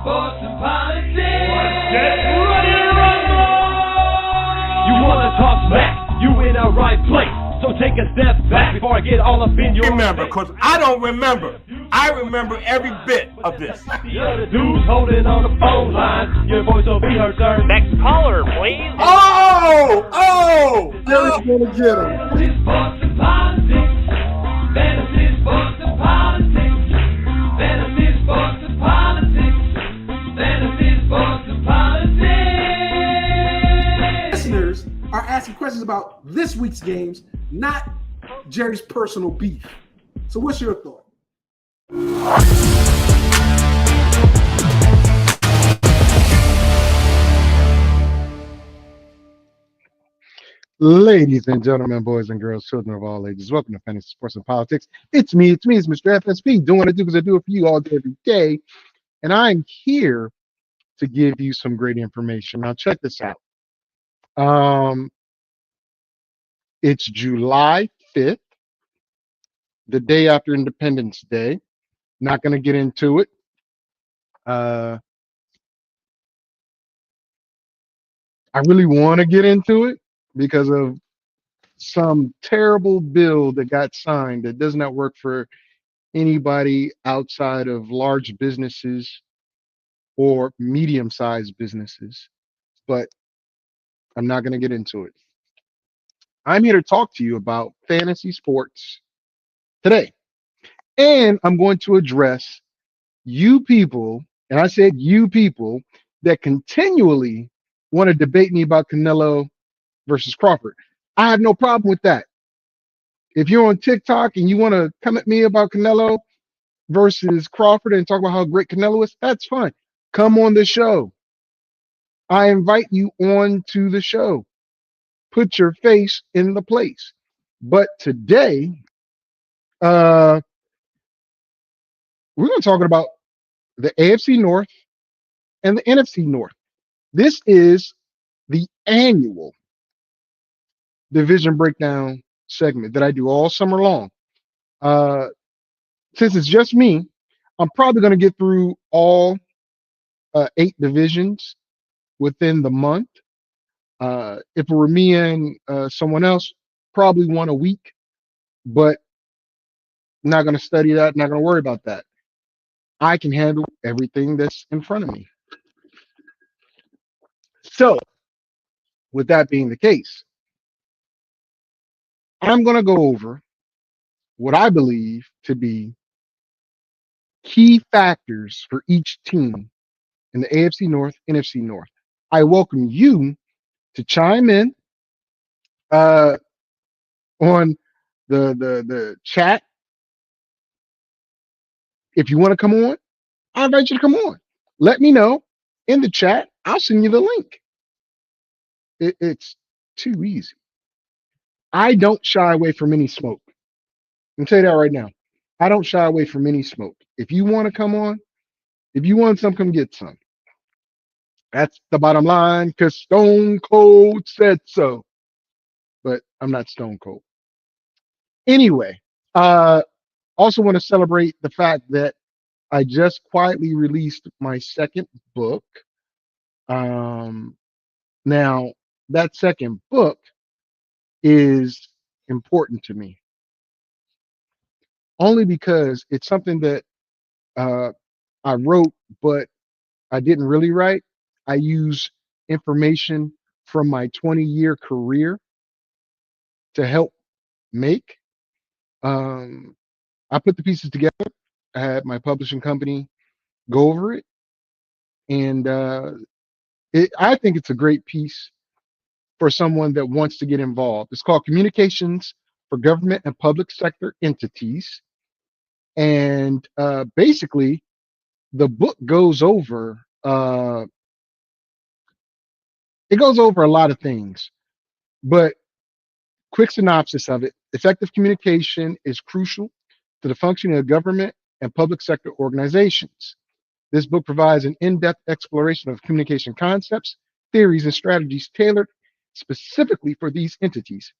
sports, and politics. Get ready to rumble! You wanna talk smack? You in the right place. So take a step back before I get all up in your remember, because I don't remember. I remember every bit of this. You're the dudes holding on the phone line. Your voice will be heard, sir. Next caller, please. Jerry's gonna get him. Fantasy sports and politics. Fantasy sports and politics. Fantasy sports and politics. Fantasy sports and politics. Listeners are asking questions about this week's games, not Jerry's personal beef. So what's your thought? Ladies and gentlemen, boys and girls, children of all ages, welcome to Fantasy Sports and Politics. It's me, it's Mr. FSP, doing what I do because I do it for you all day, every day. And I'm here to give you some great information. Now, check this out. It's July 5th, the day after Independence Day. Not going to get into it. I really want to get into it because of some terrible bill that got signed that does not work for anybody outside of large businesses or medium-sized businesses. But I'm not going to get into it. I'm here to talk to you about fantasy sports today. And I'm going to address you people, and I said you people, that continually want to debate me about Canelo versus Crawford. I have no problem with that. If you're on TikTok and you want to come at me about Canelo versus Crawford and talk about how great Canelo is, that's fine. Come on the show. I invite you on to the show. Put your face in the place. But today, we're going to talk about the AFC North and the NFC North. This is the annual division breakdown segment that I do all summer long. Since it's just me, I'm probably going to get through all 8 divisions within the month. If it were me and someone else, probably one a week, but not going to study that, not going to worry about that. I can handle everything that's in front of me. So, with that being the case, I'm going to go over what I believe to be key factors for each team in the AFC North, NFC North. I welcome you to chime in on the chat. If you want to come on, I invite you to come on. Let me know in the chat. I'll send you the link. It's too easy. I don't shy away from any smoke. I'll tell you that right now. I don't shy away from any smoke. If you want to come on, if you want some, come get some. That's the bottom line, because Stone Cold said so. But I'm not Stone Cold. Anyway, also want to celebrate the fact that I just quietly released my second book. Now, that second book is important to me. Only because it's something that I wrote, but I didn't really write. I use information from my 20-year career to help make. I put the pieces together. I had my publishing company go over it. And I think it's a great piece for someone that wants to get involved. It's called Communications for Government and Public Sector Entities. And basically, the book goes over a lot of things, but quick synopsis of it: effective communication is crucial to the functioning of government and public sector organizations. This book provides an in-depth exploration of communication concepts, theories, and strategies tailored specifically for these entities,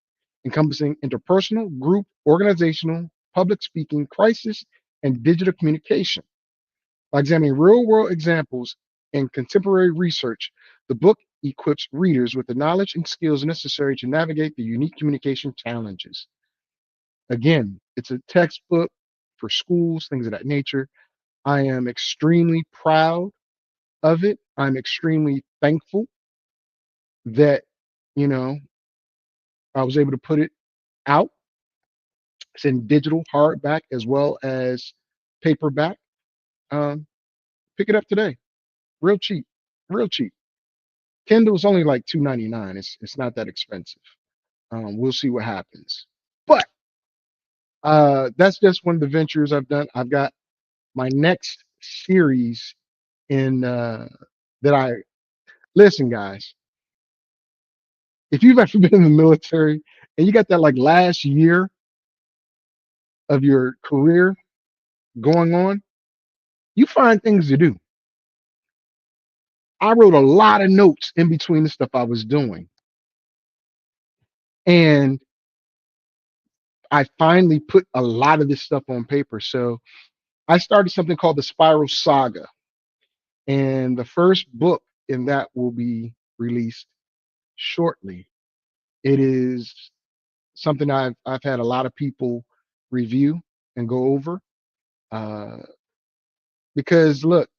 encompassing interpersonal, group, organizational, public speaking, crisis, and digital communication. By examining real world examples and contemporary research, the book equips readers with the knowledge and skills necessary to navigate the unique communication challenges. Again, it's a textbook for schools, things of that nature. I am extremely proud of it. I'm extremely thankful that, you know, I was able to put it out. It's in digital hardback as well as paperback. Um, Pick it up today. Real cheap. Real cheap. Kindle is only like $2.99. It's not that expensive. We'll see what happens. But that's just one of the ventures I've done. I've got my next series in that I listen, guys. If you've ever been in the military and you got that like last year of your career going on, you find things to do. I wrote a lot of notes in between the stuff I was doing. And I finally put a lot of this stuff on paper. So I started something called the Spiral Saga. And the first book in that will be released shortly. It is something I've had a lot of people review and go over. Because look,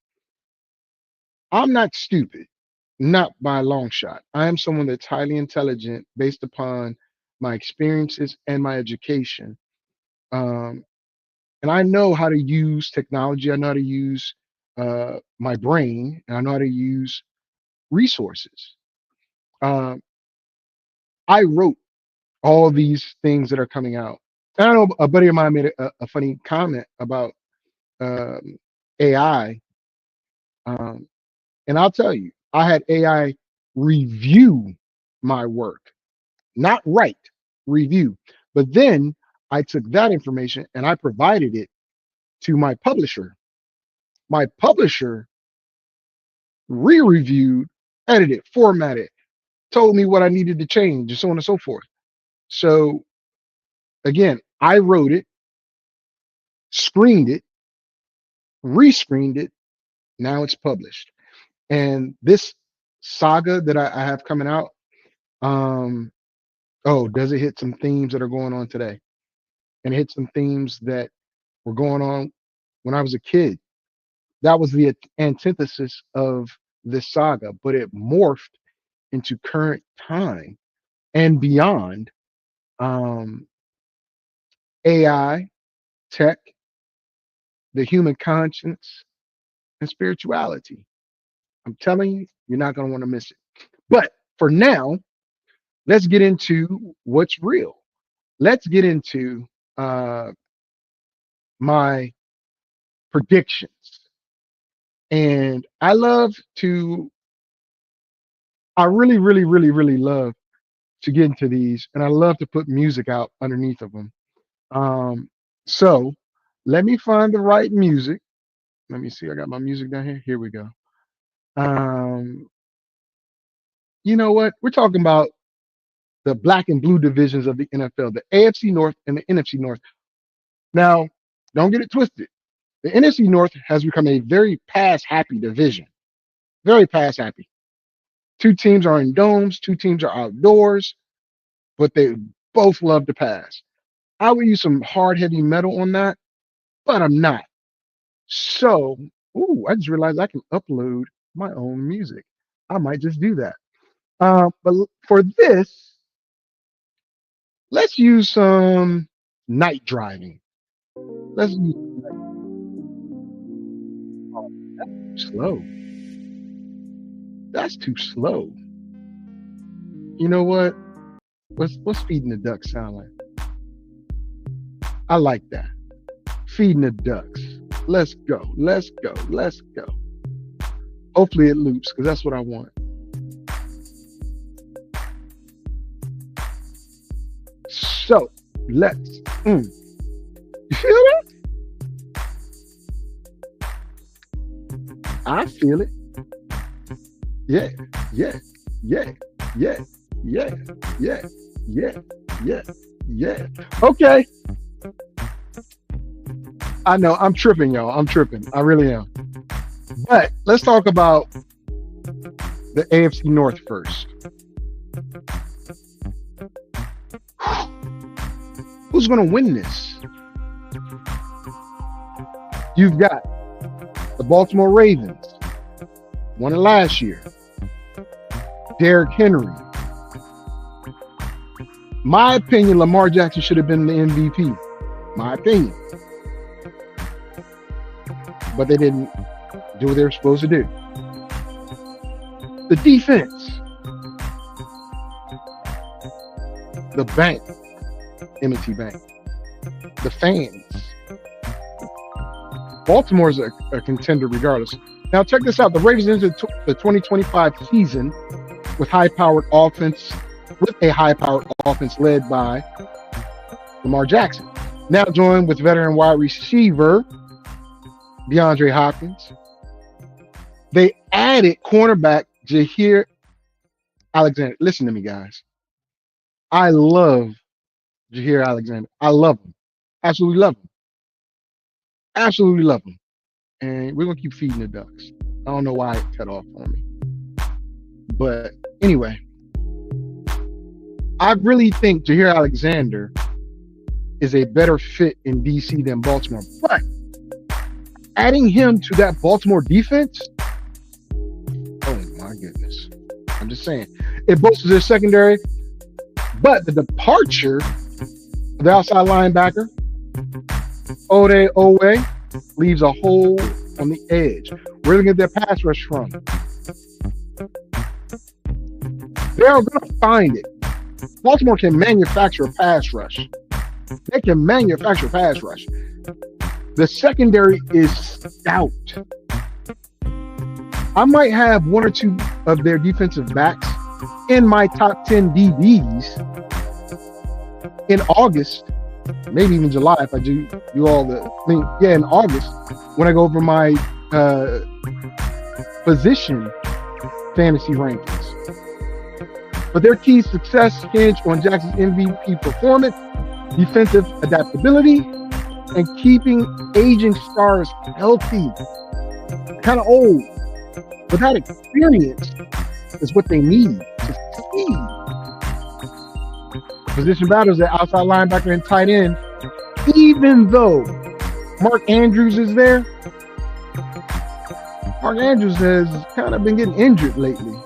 I'm not stupid, not by a long shot. I am someone that's highly intelligent based upon my experiences and my education. And I know how to use technology. I know how to use my brain, and I know how to use resources. Um, I wrote all these things that are coming out. And I know a buddy of mine made a funny comment about AI. Um, and I'll tell you, I had AI review my work, not write, review. But then I took that information and I provided it to my publisher. My publisher re-reviewed, edited, formatted, told me what I needed to change, and so on and so forth. So again, I wrote it, screened it, rescreened it. Now it's published. And this saga that I have coming out, does it hit some themes that are going on today? And it hit some themes that were going on when I was a kid. That was the antithesis of this saga, but it morphed into current time and beyond. AI, tech, the human conscience, and spirituality. I'm telling you, you're not going to want to miss it. But for now, let's get into what's real. Let's get into my predictions. And I really, really, really, really love to get into these. And I love to put music out underneath of them. So let me find the right music. Let me see. I got my music down here. Here we go. You know what? We're talking about the black and blue divisions of the NFL, the AFC North and the NFC North. Now, don't get it twisted. The NFC North has become a very pass-happy division. Very pass-happy. Two teams are in domes, two teams are outdoors, but they both love to pass. I would use some hard, heavy metal on that, but I'm not. So, I just realized I can upload my own music. I might just do that. But for this, let's use some night driving. Let's use that's too slow. That's too slow. You know what? What's feeding the ducks sound like? I like that. Feeding the ducks. Let's go. Let's go. Let's go. Hopefully it loops because that's what I want. So let's. You feel that? I feel it. Yeah, yeah, yeah, yeah, yeah, yeah, yeah, yeah, yeah. Okay. I know I'm tripping, y'all. I'm tripping. I really am. But let's talk about the AFC North first. Who's going to win this? You've got the Baltimore Ravens, won it last year. Derrick Henry. My opinion, Lamar Jackson should have been the MVP. My opinion. But they didn't do what they were supposed to do. The defense. The bank. M&T Bank. The fans. Baltimore's a contender regardless. Now check this out. The Ravens entered the 2025 season with a high-powered offense led by Lamar Jackson. Now joined with veteran wide receiver DeAndre Hopkins. They added cornerback Jair Alexander. Listen to me, guys. I love Jair Alexander. I love him. Absolutely love him. Absolutely love him. And we're going to keep feeding the ducks. I don't know why it cut off on me. But anyway, I really think Jair Alexander is a better fit in DC than Baltimore. But adding him to that Baltimore defense, oh my goodness. I'm just saying. It bolsters their secondary. But the departure of the outside linebacker, Ode Owe, leaves a hole on the edge. Where do they get their pass rush from? They're going to find it. Baltimore can manufacture a pass rush. They can manufacture a pass rush. The secondary is stout. I might have one or two of their defensive backs in my top 10 DBs in August, maybe even July if I do all in August when I go over my position fantasy rankings. But their key success hinge on Jackson's MVP performance, defensive adaptability, and keeping aging stars healthy. Kind of old, but that experience is what they need to succeed. Position battles at outside linebacker and tight end, even though Mark Andrews is there, Mark Andrews has kind of been getting injured lately.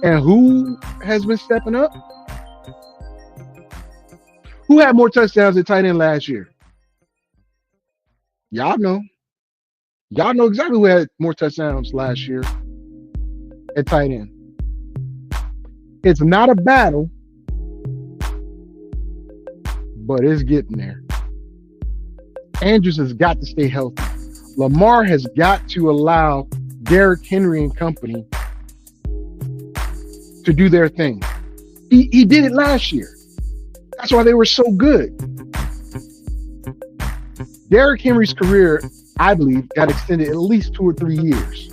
And who has been stepping up? Who had more touchdowns at tight end last year? Y'all know. Y'all know exactly who had more touchdowns last year at tight end. It's not a battle, but it's getting there. Andrews has got to stay healthy. Lamar has got to allow Derrick Henry and company to do their thing. He did it last year. That's why they were so good. Derrick Henry's career, I believe, got extended at least 2 or 3 years.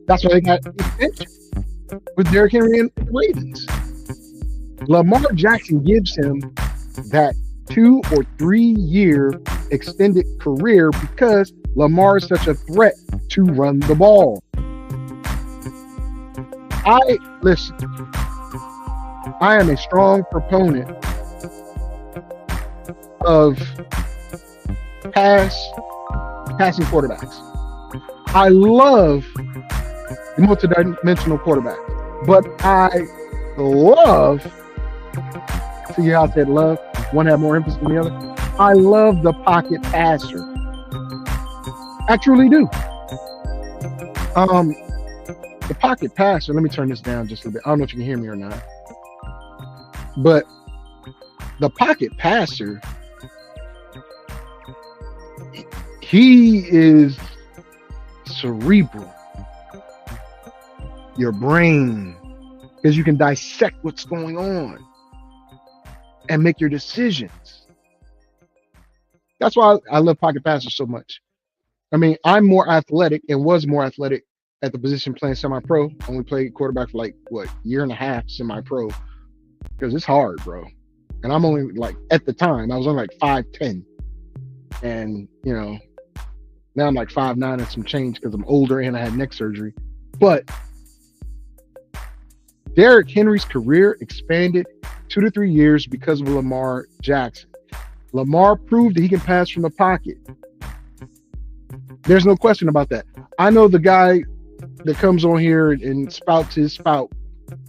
That's why they got extension with Derrick Henry and the Ravens. Lamar Jackson gives him that 2 or 3 year extended career because Lamar is such a threat to run the ball. I am a strong proponent of passing quarterbacks. I love the multidimensional quarterback, but I love, see how I said love? One had more emphasis than the other. I love the pocket passer. I truly do. The pocket passer, let me turn this down just a bit. I don't know if you can hear me or not. But the pocket passer, he is cerebral. Your brain, because you can dissect what's going on and make your decisions. That's why I love pocket passers so much. I mean, I'm more athletic and was more athletic at the position playing semi-pro. Only played quarterback for year and a half semi-pro, because it's hard, bro. And I'm only at the time, I was only 5'10". And, Now I'm like 5'9" and some change because I'm older and I had neck surgery. But Derrick Henry's career expanded 2 to 3 years because of Lamar Jackson. Lamar proved that he can pass from the pocket. There's no question about that. I know the guy that comes on here and spouts his spout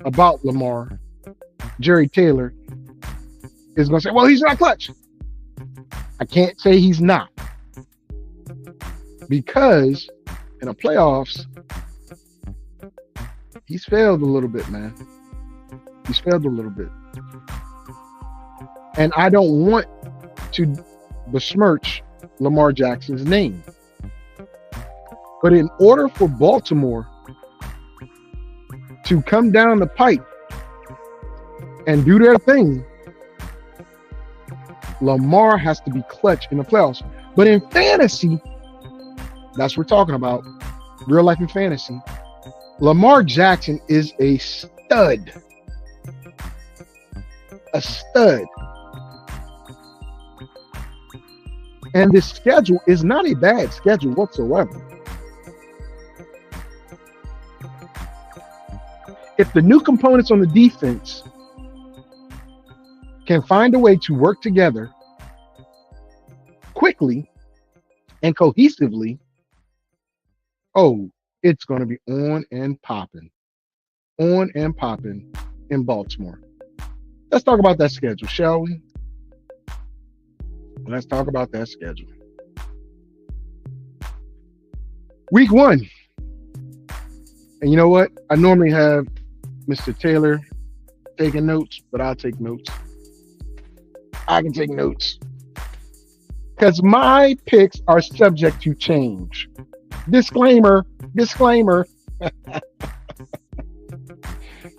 about Lamar, Jerry Taylor, is going to say, well, he's not clutch. I can't say he's not. Because in the playoffs, he's failed a little bit, man. He's failed a little bit. And I don't want to besmirch Lamar Jackson's name. But in order for Baltimore to come down the pipe and do their thing, Lamar has to be clutch in the playoffs. But in fantasy, that's what we're talking about, real life and fantasy, Lamar Jackson is a stud. A stud. And this schedule is not a bad schedule whatsoever. If the new components on the defense can find a way to work together quickly and cohesively, oh, it's going to be on and popping in Baltimore. Let's talk about that schedule, shall we? Let's talk about that schedule. Week 1. And you know what? I normally have Mr. Taylor taking notes, but I'll take notes. I can take notes. Because my picks are subject to change. Disclaimer.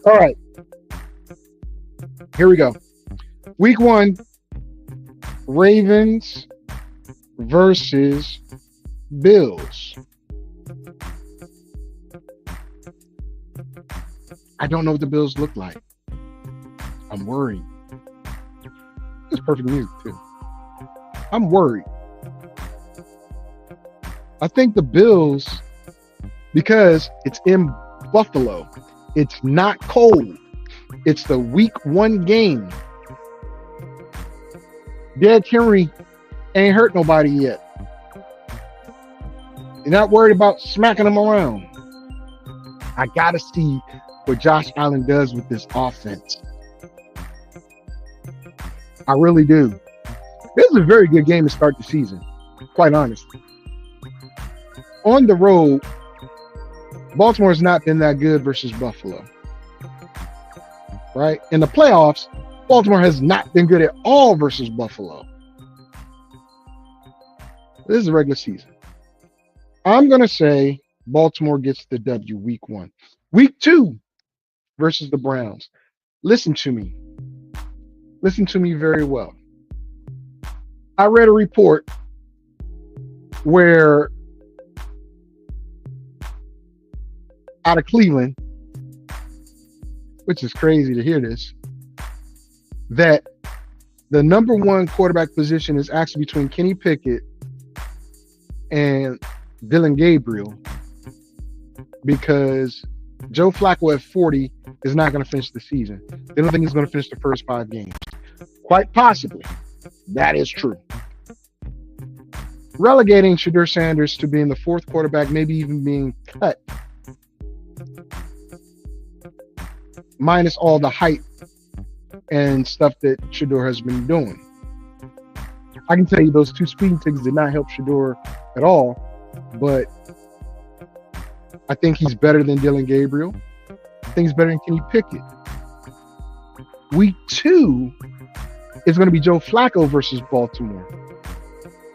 All right. Here we go. Week 1, Ravens versus Bills. I don't know what the Bills look like. I'm worried. It's perfect music, too. I'm worried. I think the Bills, because it's in Buffalo, it's not cold. It's the week 1 game. Derrick Henry ain't hurt nobody yet. You're not worried about smacking them around. I got to see what Josh Allen does with this offense. I really do. This is a very good game to start the season, quite honestly. On the road, Baltimore has not been that good versus Buffalo. Right? In the playoffs, Baltimore has not been good at all versus Buffalo. This is a regular season. I'm going to say Baltimore gets the W week 1. Week 2 versus the Browns. Listen to me. Listen to me very well. I read a report where out of Cleveland, which is crazy to hear this, that the number 1 quarterback position is actually between Kenny Pickett and Dylan Gabriel, because Joe Flacco at 40 is not going to finish the season. They don't think he's going to finish the first 5 games. Quite possibly. That is true. Relegating Shedeur Sanders to being the 4th quarterback, maybe even being cut, minus all the hype and stuff that Shedeur has been doing. I can tell you those 2 speeding tickets did not help Shedeur at all, but I think he's better than Dylan Gabriel. I think he's better than Kenny Pickett. Week 2 is going to be Joe Flacco versus Baltimore.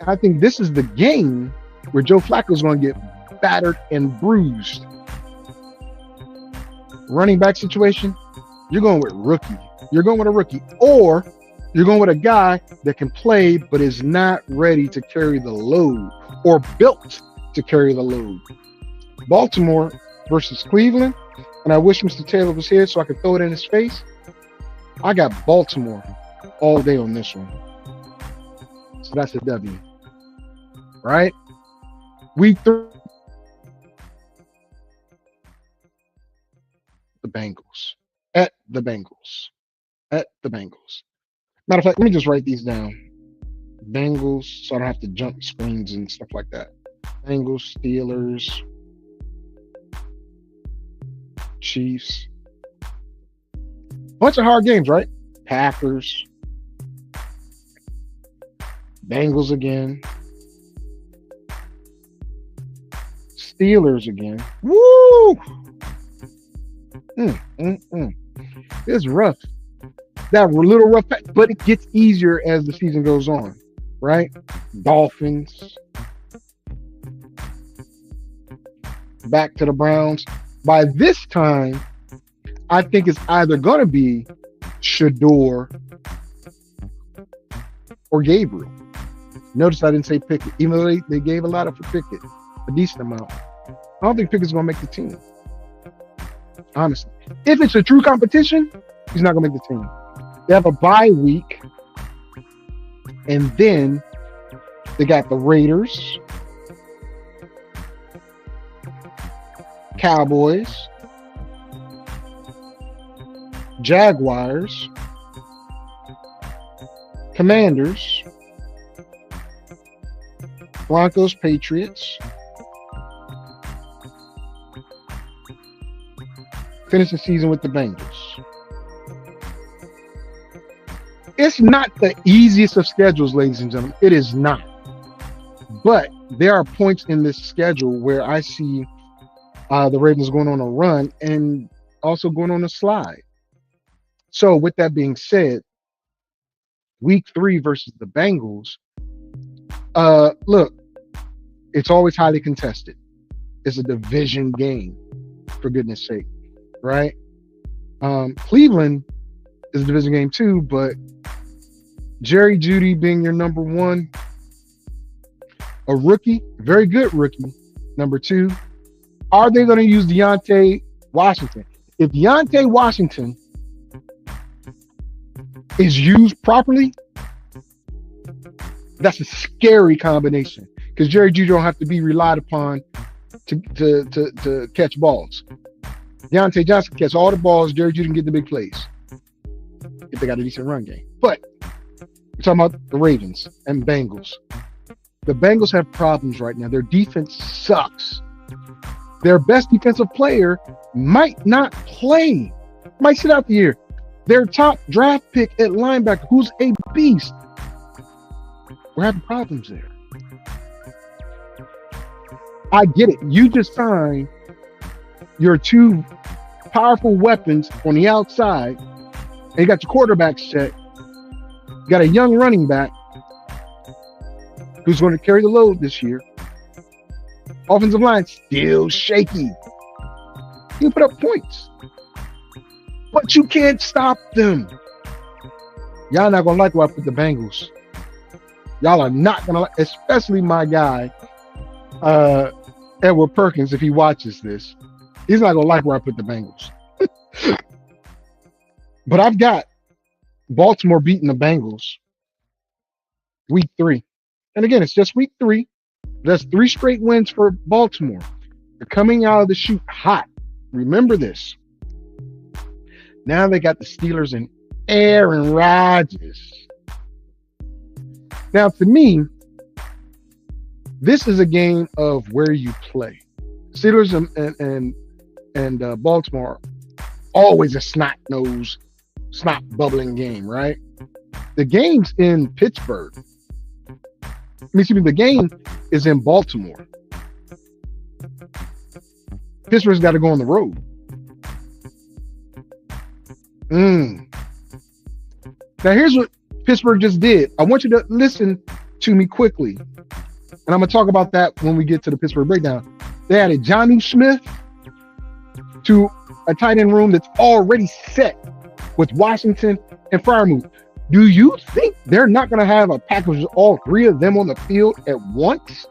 I think this is the game where Joe Flacco is going to get battered and bruised. Running back situation, you're going with rookie. You're going with a rookie, or you're going with a guy that can play but is not ready to carry the load or built to carry the load. Baltimore versus Cleveland, and I wish Mr. Taylor was here so I could throw it in his face. I got Baltimore all day on this one. So that's a W. Right? Week 3, the Bengals. At the Bengals. At the Bengals. Matter of fact, let me just write these down. Bengals, so I don't have to jump screens and stuff like that. Bengals, Steelers, Chiefs. Bunch of hard games, right? Packers, Bengals again, Steelers again. Woo! It's rough. That little rough, but it gets easier as the season goes on, right? Dolphins. Back to the Browns. By this time, I think it's either going to be Shador or Gabriel. Notice I didn't say Pickett, even though they gave a lot of for Pickett, a decent amount. I don't think Pickett's going to make the team. Honestly. If it's a true competition, he's not going to make the team. They have a bye week, and then they got the Raiders, Cowboys, Jaguars, Commanders, Broncos, Patriots. Finish the season with the Bengals. It's not the easiest of schedules, ladies and gentlemen. It is not. But there are points in this schedule where I see the Ravens going on a run and also going on a slide. So with that being said, week 3 versus the Bengals, look, it's always highly contested. It's a division game, for goodness sake, right? Cleveland is a division game too, but Jerry Jeudy being your number 1, a rookie, very good rookie, number 2. Are they going to use Deontay Washington? If Deontay Washington is used properly, that's a scary combination because Jerry Jeudy don't have to be relied upon to catch balls. Deontay Johnson can catch all the balls. Jerry Jeudy can get the big plays if they got a decent run game. But we're talking about the Ravens and Bengals. The Bengals have problems right now. Their defense sucks. Their best defensive player might not play, might sit out the year. Their top draft pick at linebacker, who's a beast, we're having problems there. I get it. You just signed your 2 powerful weapons on the outside, and you got your quarterback set. You got a young running back who's going to carry the load this year. Offensive line still shaky. You put up points, but you can't stop them. Y'all not going to like where I put the Bengals. Y'all are not going to like, especially my guy, Edward Perkins, if he watches this. He's not going to like where I put the Bengals. But I've got Baltimore beating the Bengals week 3. And again, it's just week 3. That's 3 straight wins for Baltimore. They're coming out of the chute hot. Remember this. Now they got the Steelers and Aaron Rodgers. Now, to me, this is a game of where you play. Steelers and Baltimore, always a snot-nosed, snot-bubbling game, right? The game's in Pittsburgh. The game is in Baltimore. Pittsburgh's got to go on the road. Now, here's what Pittsburgh just did. I want you to listen to me quickly. And I'm going to talk about that when we get to the Pittsburgh breakdown. They added Jonnu Smith to a tight end room that's already set with Washington and Freiermuth. Do you think they're not going to have a package of all 3 of them on the field at once?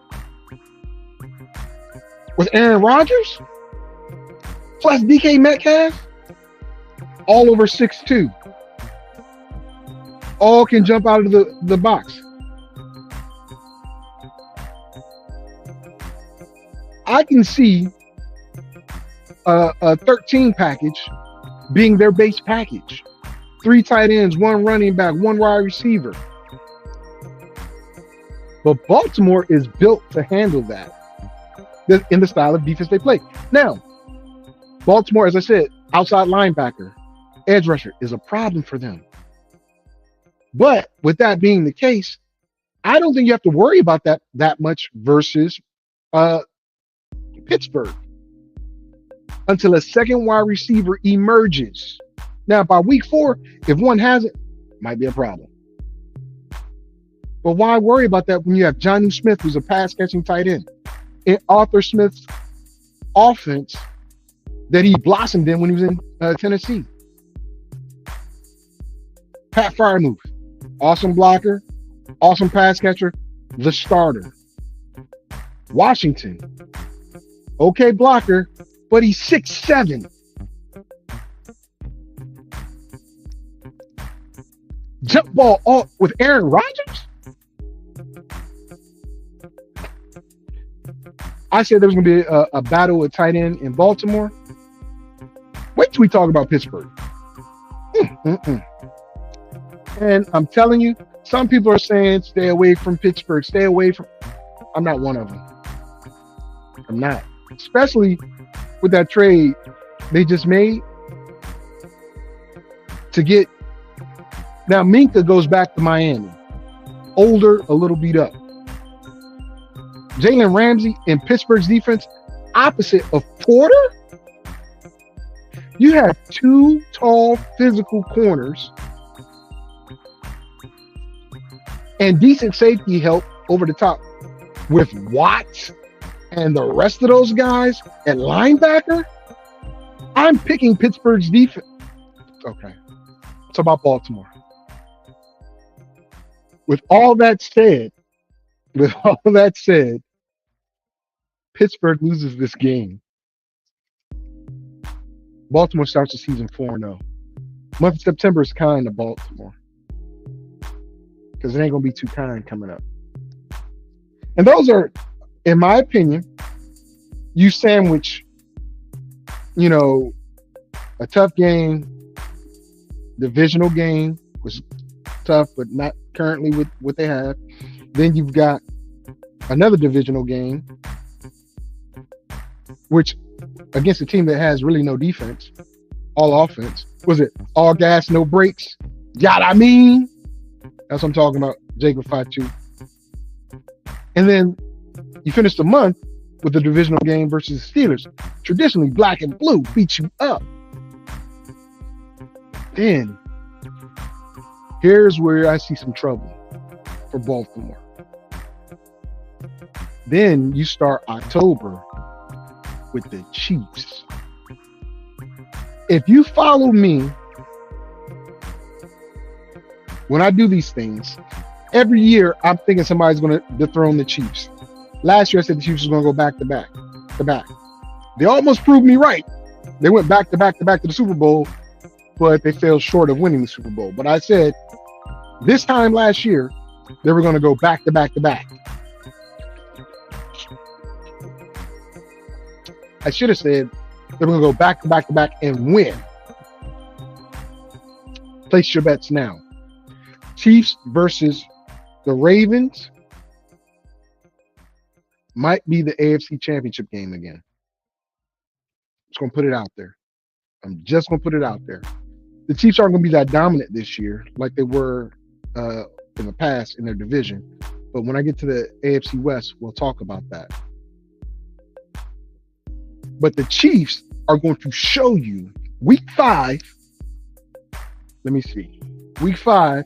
With Aaron Rodgers? Plus DK Metcalf? All over 6'2". All can jump out of the box. I can see a 13 package being their base package. 3 tight ends, 1 running back, 1 wide receiver. But Baltimore is built to handle that in the style of defense they play. Now, Baltimore, as I said, outside linebacker, edge rusher is a problem for them. But with that being the case, I don't think you have to worry about that much versus Pittsburgh until a second wide receiver emerges. Now, by week 4, if one has it, might be a problem. But why worry about that when you have Jonnu Smith, who's a pass-catching tight end, in Arthur Smith's offense that he blossomed in when he was in Tennessee? Pat Freiermuth, awesome blocker, awesome pass catcher, the starter. Washington, okay blocker, but he's 6'7". Jump ball all with Aaron Rodgers? I said there was going to be a battle at tight end in Baltimore. Wait till we talk about Pittsburgh. And I'm telling you, some people are saying stay away from Pittsburgh, stay away from. I'm not one of them. I'm not. Especially with that trade they just made to get. Now, Minka goes back to Miami. Older, a little beat up. Jalen Ramsey in Pittsburgh's defense, opposite of Porter. You have 2 tall, physical corners and decent safety help over the top with Watts and the rest of those guys at linebacker. I'm picking Pittsburgh's defense. Okay. It's about Baltimore. With all that said, Pittsburgh loses this game. Baltimore starts the season 4-0. Month of September is kind to Baltimore because it ain't going to be too kind coming up. And those are, in my opinion, you sandwich, a tough game, divisional game was tough, but not currently with what they have. Then you've got another divisional game, which against a team that has really no defense, all offense. Was it all gas, no brakes? Yeah, I mean, that's what I'm talking about. Jacob Fatu. And then you finish the month with the divisional game versus the Steelers. Traditionally, black and blue beat you up. Then here's where I see some trouble for Baltimore. Then you start October with the Chiefs. If you follow me, when I do these things, every year I'm thinking somebody's going to dethrone the Chiefs. Last year I said the Chiefs was going to go back to back. They almost proved me right. They went back to the Super Bowl, but they fell short of winning the Super Bowl. But I said this time last year they were going to go back to back. I should have said they're going to go back to back and win. Place your bets now. Chiefs versus the Ravens might be the AFC Championship game again. Just going to put it out there. I'm just going to put it out there. The Chiefs aren't going to be that dominant this year like they were in the past in their division. But when I get to the AFC West, we'll talk about that. But the Chiefs are going to show you week 5. Let me see. Week 5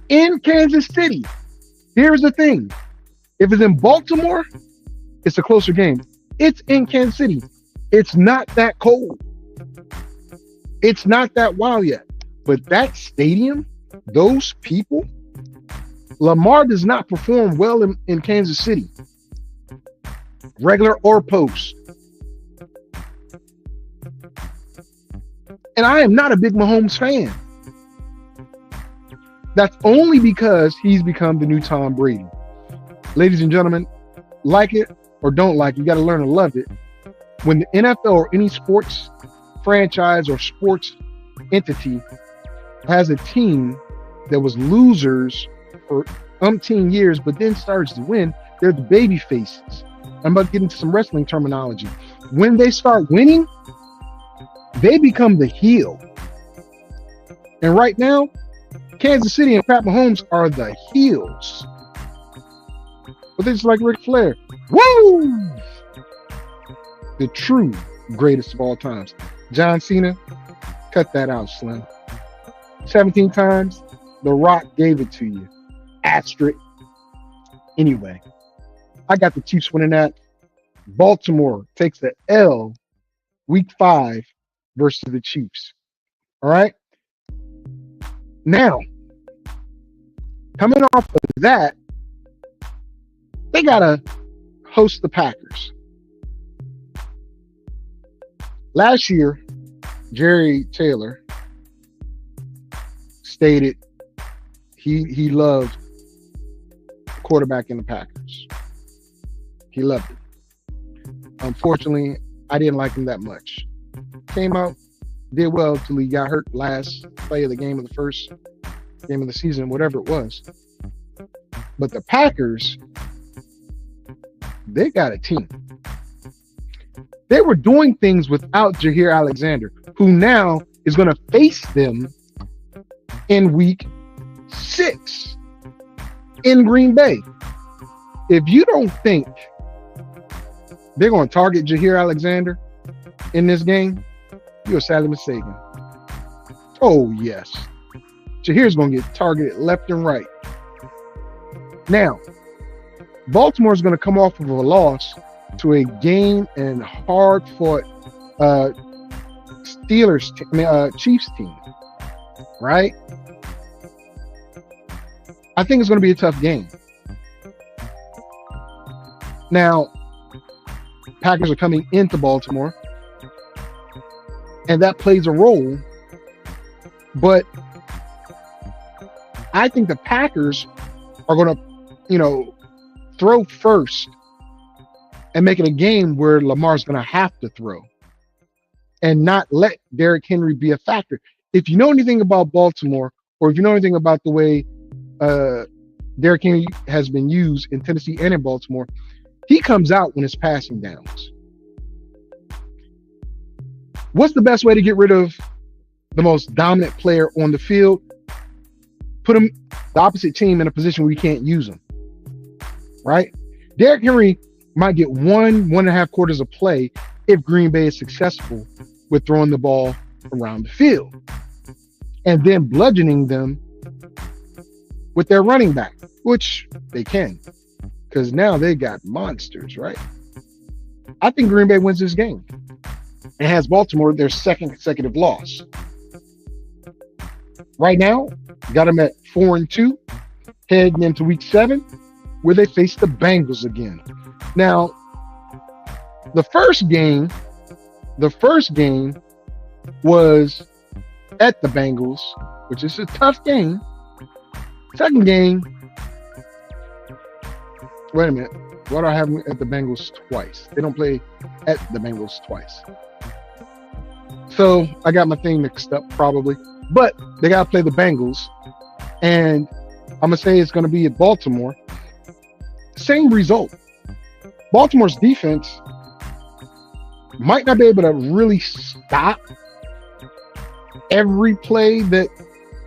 in Kansas City. Here's the thing. If it's in Baltimore, it's a closer game. It's in Kansas City. It's not that cold. It's not that wild yet. But that stadium, those people, Lamar does not perform well in Kansas City. Regular or post. And I am not a big Mahomes fan. That's only because he's become the new Tom Brady. Ladies and gentlemen, like it, or don't like, you got to learn to love it. When the NFL or any sports franchise or sports entity has a team that was losers for umpteen years, but then starts to win, they're the baby faces. I'm about to get into some wrestling terminology. When they start winning, they become the heel. And right now, Kansas City and Pat Mahomes are the heels. But they're just like Ric Flair. Woo! The true greatest of all times. John Cena, cut that out, Slim. 17 times, The Rock gave it to you. Asterisk. Anyway, I got the Chiefs winning that. Baltimore takes the L week 5 versus the Chiefs. All right? Now, coming off of that, they got to host the Packers. Last year, Jerry Taylor stated he loved quarterback in the Packers. He loved it. Unfortunately, I didn't like him that much. Came out, did well until he got hurt last play of the game of the first game of the season, whatever it was. But the Packers, they got a team. They were doing things without Jair Alexander, who now is going to face them in week 6 in Green Bay. If you don't think they're going to target Jair Alexander in this game, you're sadly mistaken. Oh, yes. Jair's going to get targeted left and right. Now, Baltimore's going to come off of a loss to a game and hard-fought Chiefs team, right? I think it's going to be a tough game. Now, Packers are coming into Baltimore, and that plays a role, but I think the Packers are going to, throw first and make it a game where Lamar's going to have to throw and not let Derrick Henry be a factor. If you know anything about Baltimore, or if you know anything about the way Derrick Henry has been used in Tennessee and in Baltimore, he comes out when it's passing downs. What's the best way to get rid of the most dominant player on the field? Put him, the opposite team, in a position where you can't use him, right? Derrick Henry might get 1.5 quarters of play if Green Bay is successful with throwing the ball around the field and then bludgeoning them with their running back, which they can, because now they got monsters, right? I think Green Bay wins this game and has Baltimore their second consecutive loss. Right now, got them at 4-2, heading into week 7, where they face the Bengals again. Now, the first game was at the Bengals, which is a tough game. Second game, wait a minute. Why do I have them at the Bengals twice? They don't play at the Bengals twice. So I got my thing mixed up probably. But they got to play the Bengals. And I'm going to say it's going to be at Baltimore. Same result. Baltimore's defense might not be able to really stop every play that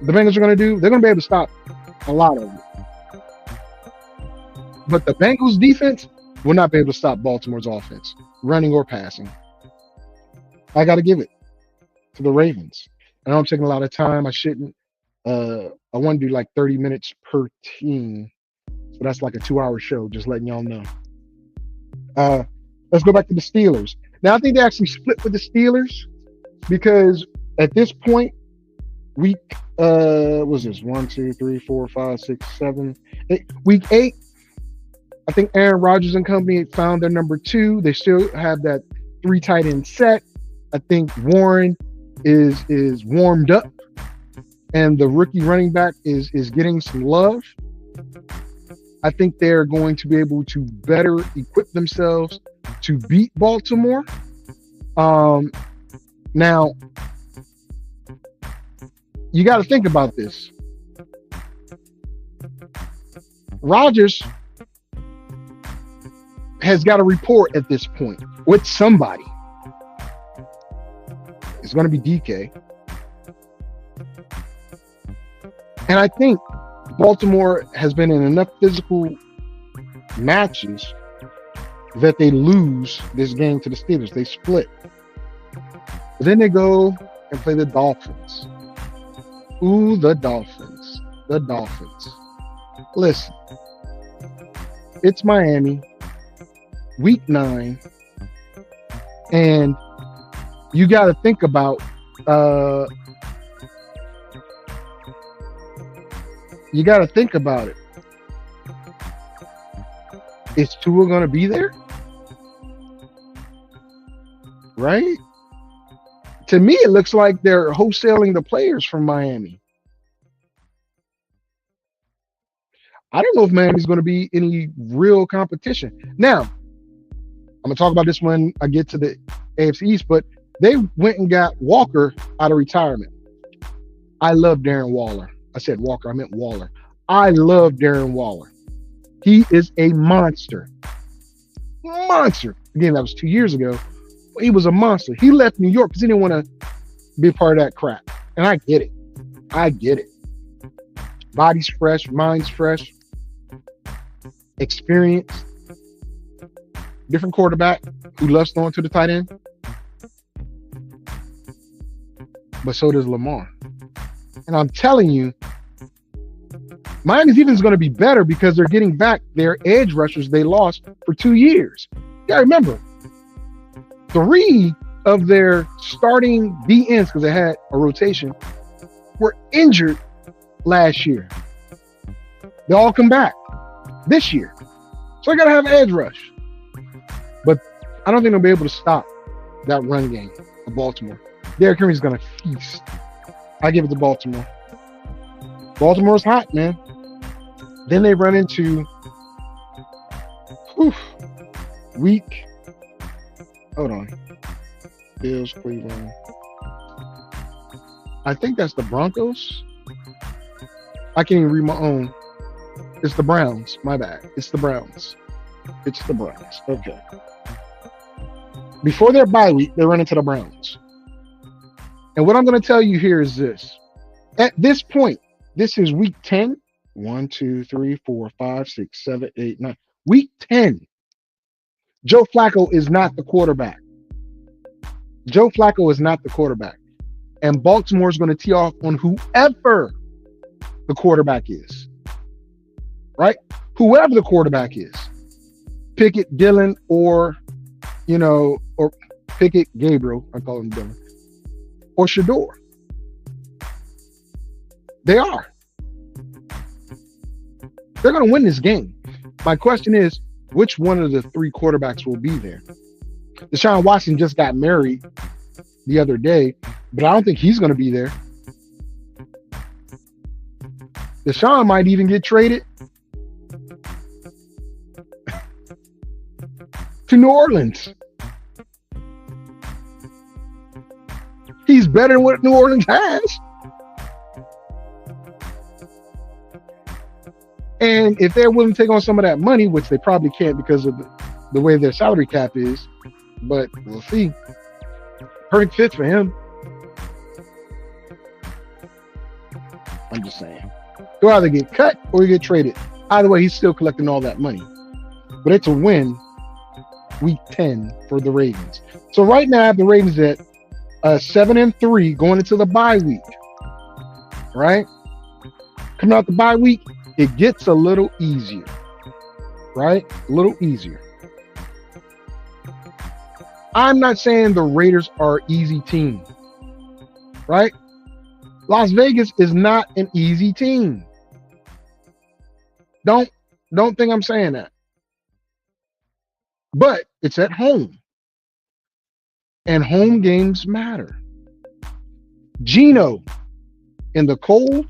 the Bengals are going to do. They're going to be able to stop a lot of it. But the Bengals defense will not be able to stop Baltimore's offense, running or passing. I got to give it to the Ravens. I know I'm taking a lot of time. I shouldn't. I want to do like 30 minutes per team. So that's like a 2-hour show, just letting y'all know. Let's go back to the Steelers. Now, I think they actually split with the Steelers because at this point, week, what's this? 1, 2, 3, 4, 5, 6, 7, 8. Week 8, I think Aaron Rodgers and company found their number 2. They still have that 3 tight end set. I think Warren is warmed up, and the rookie running back is getting some love. I think they're going to be able to better equip themselves to beat Baltimore. Now, you got to think about this. Rodgers has got a report at this point with somebody. It's going to be DK. And I think Baltimore has been in enough physical matches that they lose this game to the Steelers. They split. But then they go and play the Dolphins. Ooh, the Dolphins. The Dolphins. Listen, it's Miami, week 9, and you got to think about it. Is Tua going to be there? Right? To me, it looks like they're wholesaling the players from Miami. I don't know if Miami's going to be any real competition. Now, I'm going to talk about this when I get to the AFC East, but they went and got Walker out of retirement. I love Darren Waller. I said Walker, I meant Waller. I love Darren Waller. He is a monster. Monster. Again, that was 2 years ago. He was a monster. He left New York because he didn't want to be a part of that crap. And I get it. I get it. Body's fresh, mind's fresh, experience. Different quarterback who loves throwing to the tight end. But so does Lamar. And I'm telling you, Miami's even going to be better because they're getting back their edge rushers they lost for 2 years. You got to remember, 3 of their starting DNs, because they had a rotation, were injured last year. They all come back this year. So I got to have an edge rush. But I don't think they'll be able to stop that run game of Baltimore. Derrick Henry's going to feast. I give it to Baltimore. Baltimore's hot, man. Then they run into week. Hold on. Bills, Cleveland. I think that's the Broncos. I can't even read my own. It's the Browns. My bad. It's the Browns. It's the Browns. Okay. Before their bye week, they run into the Browns. And what I'm going to tell you here is this. At this point, this is week 10. 1, 2, 3, 4, 5, 6, 7, 8, 9. Week 10. Joe Flacco is not the quarterback. Joe Flacco is not the quarterback. And Baltimore is going to tee off on whoever the quarterback is. Right? Whoever the quarterback is. Pickett, Dillon, or Pickett, Gabriel. I call him Dillon. Or Shador. They are. They're going to win this game. My question is, which one of the 3 quarterbacks will be there? Deshaun Watson just got married the other day, but I don't think he's going to be there. Deshaun might even get traded to New Orleans. He's better than what New Orleans has. And if they're willing to take on some of that money, which they probably can't because of the way their salary cap is, but we'll see. Perfect fit for him. I'm just saying. He'll either get cut or he get traded. Either way, he's still collecting all that money. But it's a win week 10 for the Ravens. So right now, the Ravens at 7-3 going into the bye week. Right? Coming out the bye week, it gets a little easier, right? A little easier. I'm not saying the Raiders are an easy team, right? Las Vegas is not an easy team. Don't think I'm saying that. But it's at home. And home games matter. Geno in the cold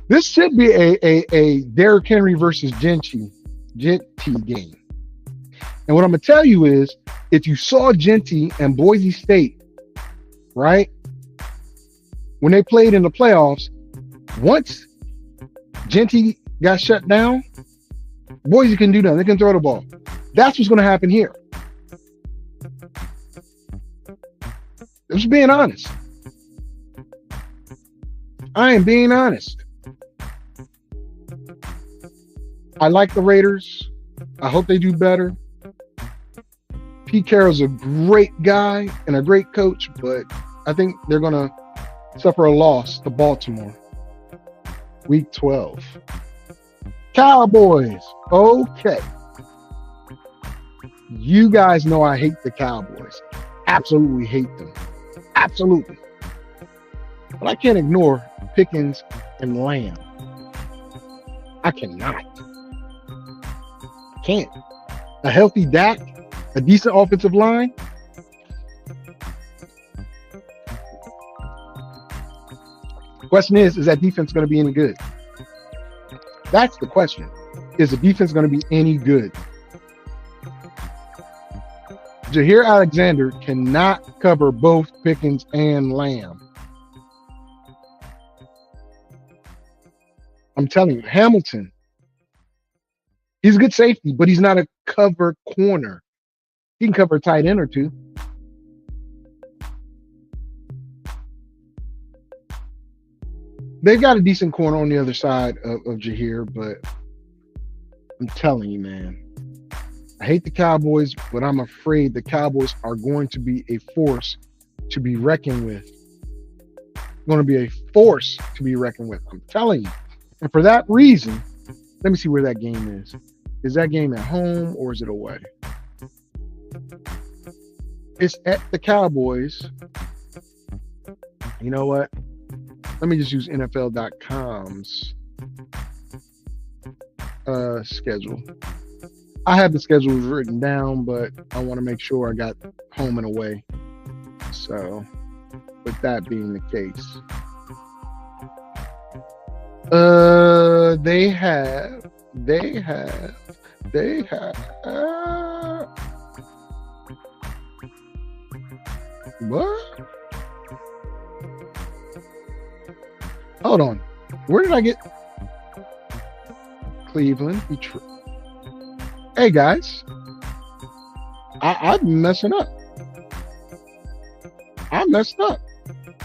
This should be a Derrick Henry versus Genty game. And what I'm gonna tell you is, if you saw Genty and Boise State, right, when they played in the playoffs, once Genty got shut down, Boise can do nothing. They can throw the ball. That's what's gonna happen here. I'm just being honest. I am being honest. I like the Raiders. I hope they do better. Pete Carroll's a great guy and a great coach, but I think they're going to suffer a loss to Baltimore. Week 12. Cowboys. Okay. You guys know I hate the Cowboys. Absolutely hate them. Absolutely. But I can't ignore Pickens and Lamb. I cannot. Can't. A healthy Dak, a decent offensive line. Question is that defense going to be any good? That's the question. Is the defense going to be any good? Jair Alexander cannot cover both Pickens and Lamb. I'm telling you, Hamilton, he's a good safety, but he's not a cover corner. He can cover a tight end or two. They've got a decent corner on the other side of Jair, but I'm telling you, man, I hate the Cowboys, but I'm afraid the Cowboys are going to be a force to be reckoned with. Going to be a force to be reckoned with. I'm telling you. And for that reason, let me see where that game is. Is that game at home or is it away? It's at the Cowboys. You know what? Let me just use NFL.com's schedule. I have the schedules written down, but I want to make sure I got home and away. So, with that being the case, they have what? Hold on. Where did I get Cleveland, Detroit? Hey guys, I'm messing up. I messed up.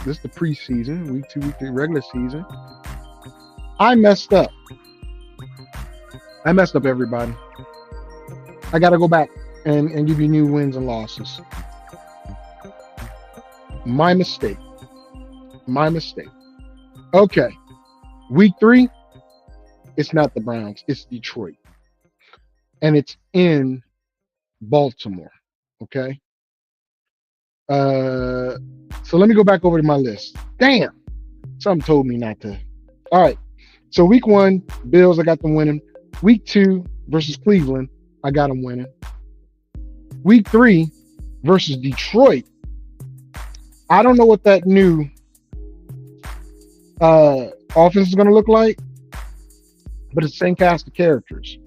This is the preseason, week 2, week 3, regular season. I messed up. Everybody. I got to go back and give you new wins and losses. My mistake. Okay. Week 3, it's not the Browns. It's Detroit. And it's in Baltimore. Okay. So let me go back over to my list. Damn. Something told me not to. All right. So week 1, Bills, I got them winning. Week 2 versus Cleveland, I got them winning. Week 3 versus Detroit, I don't know what that new offense is going to look like, but it's the same cast of characters.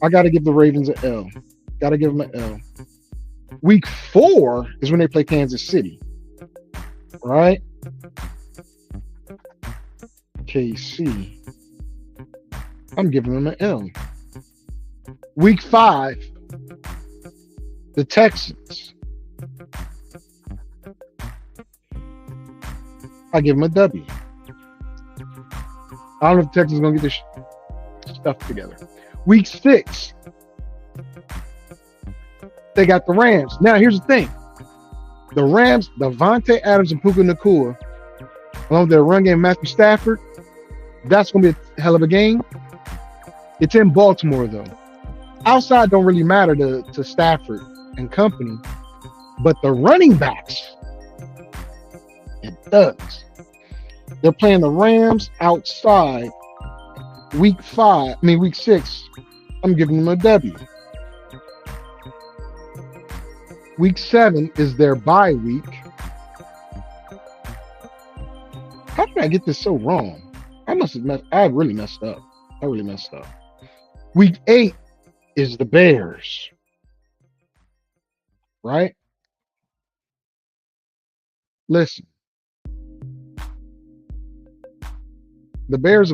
I got to give the Ravens an L. Got to give them an L. Week 4 is when they play Kansas City, right? KC. I'm giving them an L. Week 5, the Texans. I give them a W. I don't know if the Texans are going to get their stuff together. Week 6, they got the Rams. Now, here's the thing. The Rams, Devontae Adams and Puka Nacua, along with their run game, Matthew Stafford, that's going to be a hell of a game. It's in Baltimore, though. Outside don't really matter to Stafford and company, but the running backs, it does. They're playing the Rams outside. Week 6, I'm giving them a W. Week 7 is their bye week. How did I get this so wrong? I really messed up. Week 8 is the Bears. Right? Listen. The Bears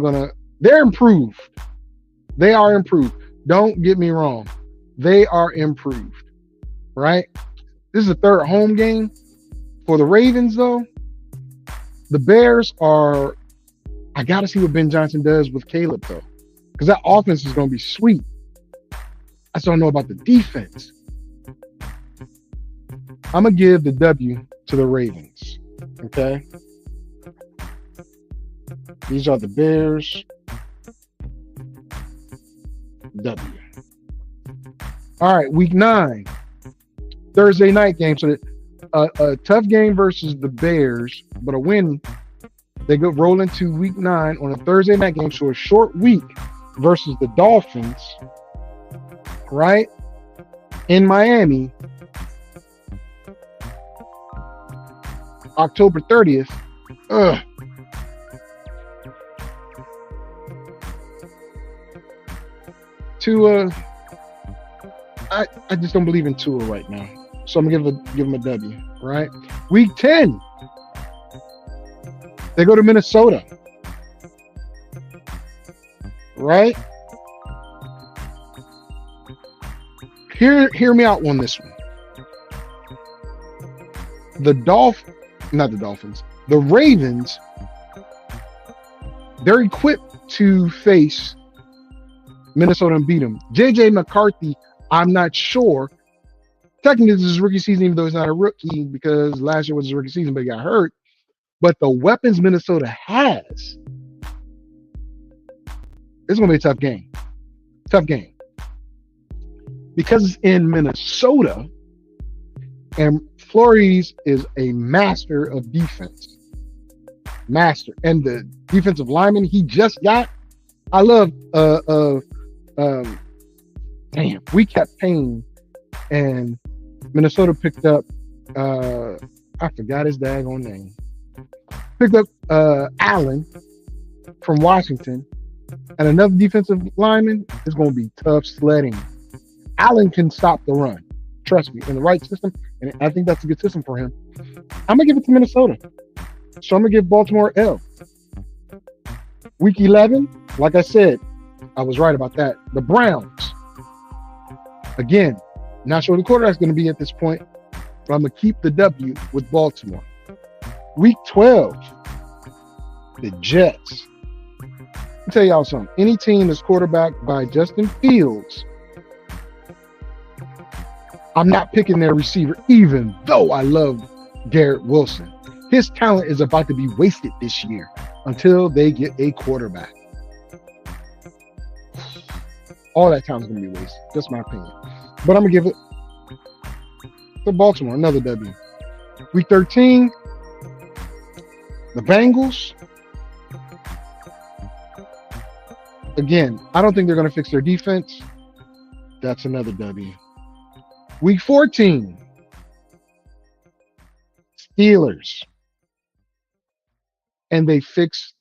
they're improved. They are improved. Don't get me wrong. They are improved. Right? This is the third home game for the Ravens, though. The Bears are, I got to see what Ben Johnson does with Caleb, though, because that offense is going to be sweet. I still don't know about the defense. I'm going to give the W to the Ravens. Okay? These are the Bears. W. All right, week 9. Thursday night game. So a tough game versus the Bears, but a win. They go roll into week 9 on a Thursday night game. So a short week versus the Dolphins, right? In Miami, October 30th. Tua, I just don't believe in Tua right now. So I'm gonna give him a W, right? Week 10, they go to Minnesota, right? Hear me out on this one. The Ravens, they're equipped to face Minnesota and beat them. JJ McCarthy, I'm not sure. Technically, this is his rookie season, even though he's not a rookie because last year was his rookie season, but he got hurt. But the weapons Minnesota has, it's going to be a tough game. Because it's in Minnesota, and Flores is a master of defense. And the defensive lineman he just got, I love, we kept paying, and Minnesota picked up, I forgot his daggone name. Picked up Allen from Washington, and another defensive lineman is going to be tough sledding. Allen can stop the run. Trust me, in the right system, and I think that's a good system for him. I'm going to give it to Minnesota. So I'm going to give Baltimore L. Week 11, like I said, I was right about that. The Browns. Again, not sure who the quarterback's going to be at this point, but I'm going to keep the W with Baltimore. Week 12, the Jets. Let me tell y'all something. Any team that's quarterbacked by Justin Fields, I'm not picking their receiver, even though I love Garrett Wilson. His talent is about to be wasted this year until they get a quarterback. All that time is going to be wasted. That's my opinion. But I'm going to give it to Baltimore, another W. Week 13, the Bengals. Again, I don't think they're going to fix their defense. That's another W. Week 14, Steelers. And they fixed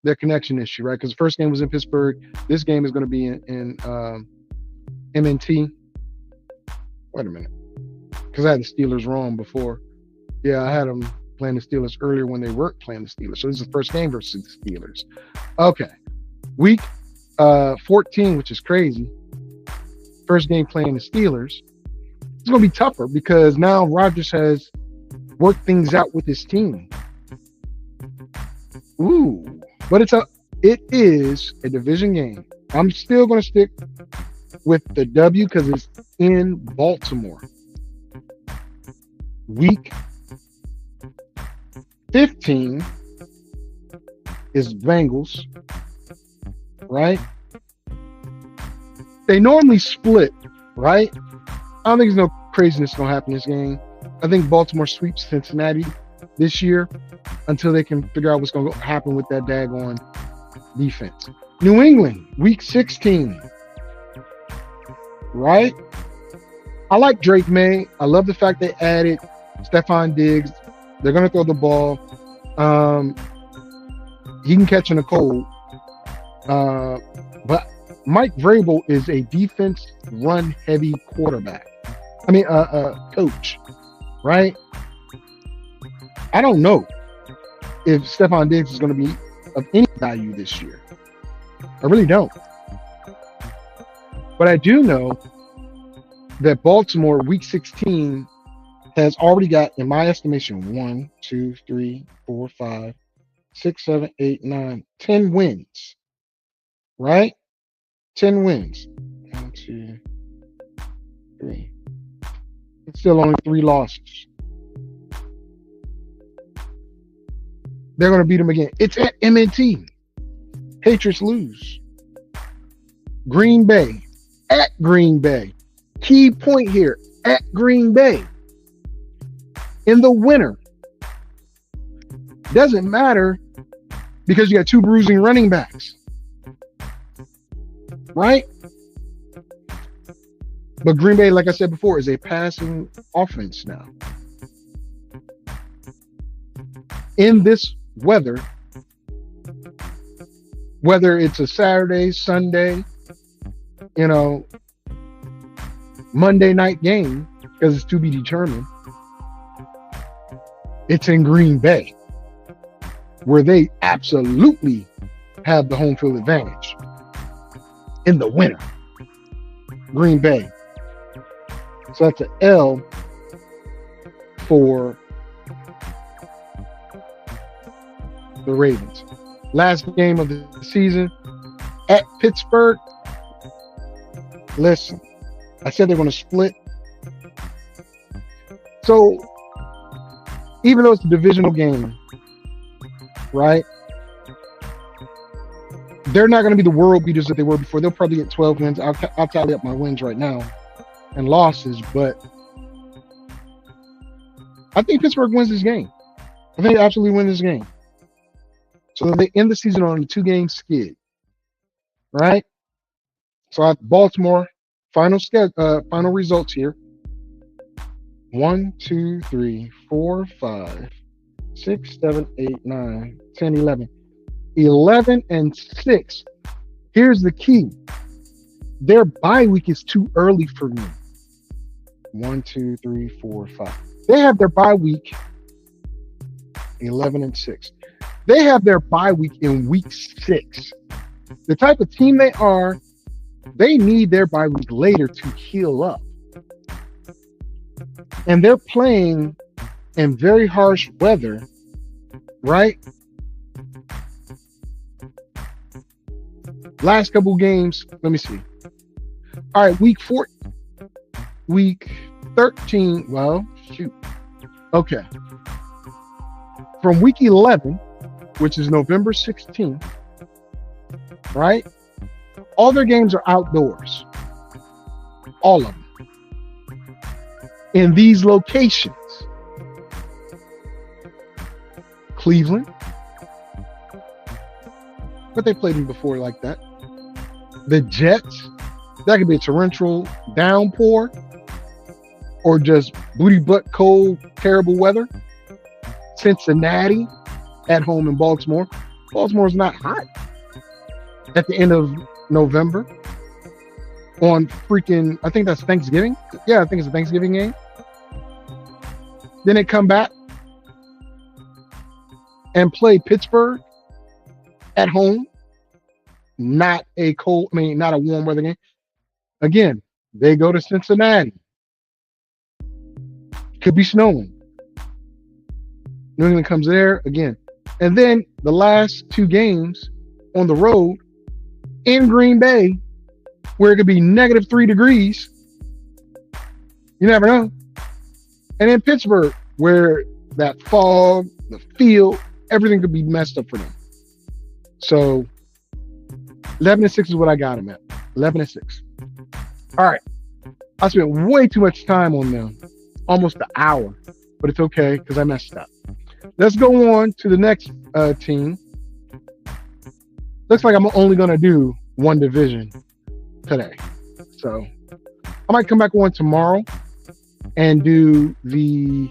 their connection issue, right? Because the first game was in Pittsburgh. This game is going to be in MNT. Wait a minute. Because I had the Steelers wrong before. Yeah, I had them playing the Steelers earlier when they weren't playing the Steelers. So this is the first game versus the Steelers. Okay. Week 14, which is crazy. First game playing the Steelers. It's going to be tougher because now Rodgers has worked things out with his team. Ooh, but it is a division game. I'm still going to stick with the W because it's in Baltimore. Week 15 is Bengals, right? They normally split, right? I don't think there's no craziness going to happen in this game. I think Baltimore sweeps Cincinnati this year until they can figure out what's going to happen with that daggone defense. New England, week 16, right? I like Drake May. I love the fact they added Stephon Diggs. They're going to throw the ball. He can catch in the cold. But Mike Vrabel is a defense run heavy quarterback. I mean, coach, right? I don't know if Stephon Diggs is going to be of any value this year. I really don't. But I do know that Baltimore, week 16, has already got, in my estimation, 1, 2, 3, 4, 5, 6, 7, 8, 9, 10 wins. Right? 10 wins. 1, 2, 3. It's still only 3 losses. They're going to beat them again. It's at M&T. Patriots lose. Green Bay. At Green Bay. Key point here. At Green Bay. In the winter. Doesn't matter because you got 2 bruising running backs. Right? But Green Bay, like I said before, is a passing offense now. In this weather, whether it's a Saturday, Sunday, Monday night game, because it's to be determined, it's in Green Bay, where they absolutely have the home field advantage. In the winter, Green Bay. So that's an L for the Ravens. Last game of the season at Pittsburgh. Listen, I said they're going to split. So even though it's a divisional game, right? They're not going to be the world beaters that they were before. They'll probably get 12 wins. I'll tally up my wins right now and losses, but I think Pittsburgh wins this game. I think they absolutely win this game. So they end the season on a 2-game skid, right? So I have Baltimore, final results here. 1, 2, 3, 4, 5, 6, 7, 8, 9, 10, 11. 11-6. Here's the key. Their bye week is too early for me. 1, 2, 3, 4, 5. They have their bye week 11-6. They have their bye week in week 6. The type of team they are, they need their bye week later to heal up. And they're playing in very harsh weather, right? Last couple games, let me see. All right, week 13. Well, shoot. Okay. From week 11, which is November 16th, right? All their games are outdoors. All of them. In these locations. Cleveland. But they played them before like that. The Jets, that could be a torrential downpour or just booty butt cold, terrible weather. Cincinnati at home in Baltimore. Baltimore's not hot at the end of November on freaking, I think that's Thanksgiving. Yeah, I think it's a Thanksgiving game. Then they come back and play Pittsburgh at home. Not a warm weather game. Again, they go to Cincinnati. Could be snowing. New England comes there again. And then the last 2 games on the road in Green Bay, where it could be -3 degrees. You never know. And in Pittsburgh, where that fog, the field, everything could be messed up for them. So 11-6 is what I got them at. 11-6. All right. I spent way too much time on them. Almost an hour. But it's okay because I messed up. Let's go on to the next team. Looks like I'm only going to do one division today. So I might come back on tomorrow and do the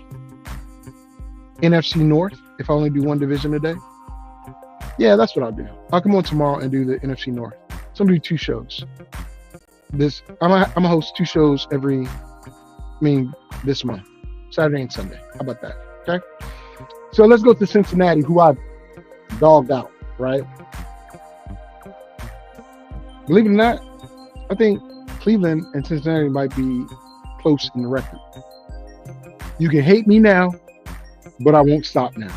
NFC North if I only do one division a day. Yeah, that's what I'll do. I'll come on tomorrow and do the NFC North. So I'm gonna do 2 shows. I'm gonna host 2 shows this month, Saturday and Sunday. How about that? Okay. So let's go to Cincinnati, who I dogged out, right? Believe it or not, I think Cleveland and Cincinnati might be close in the record. You can hate me now, but I won't stop now.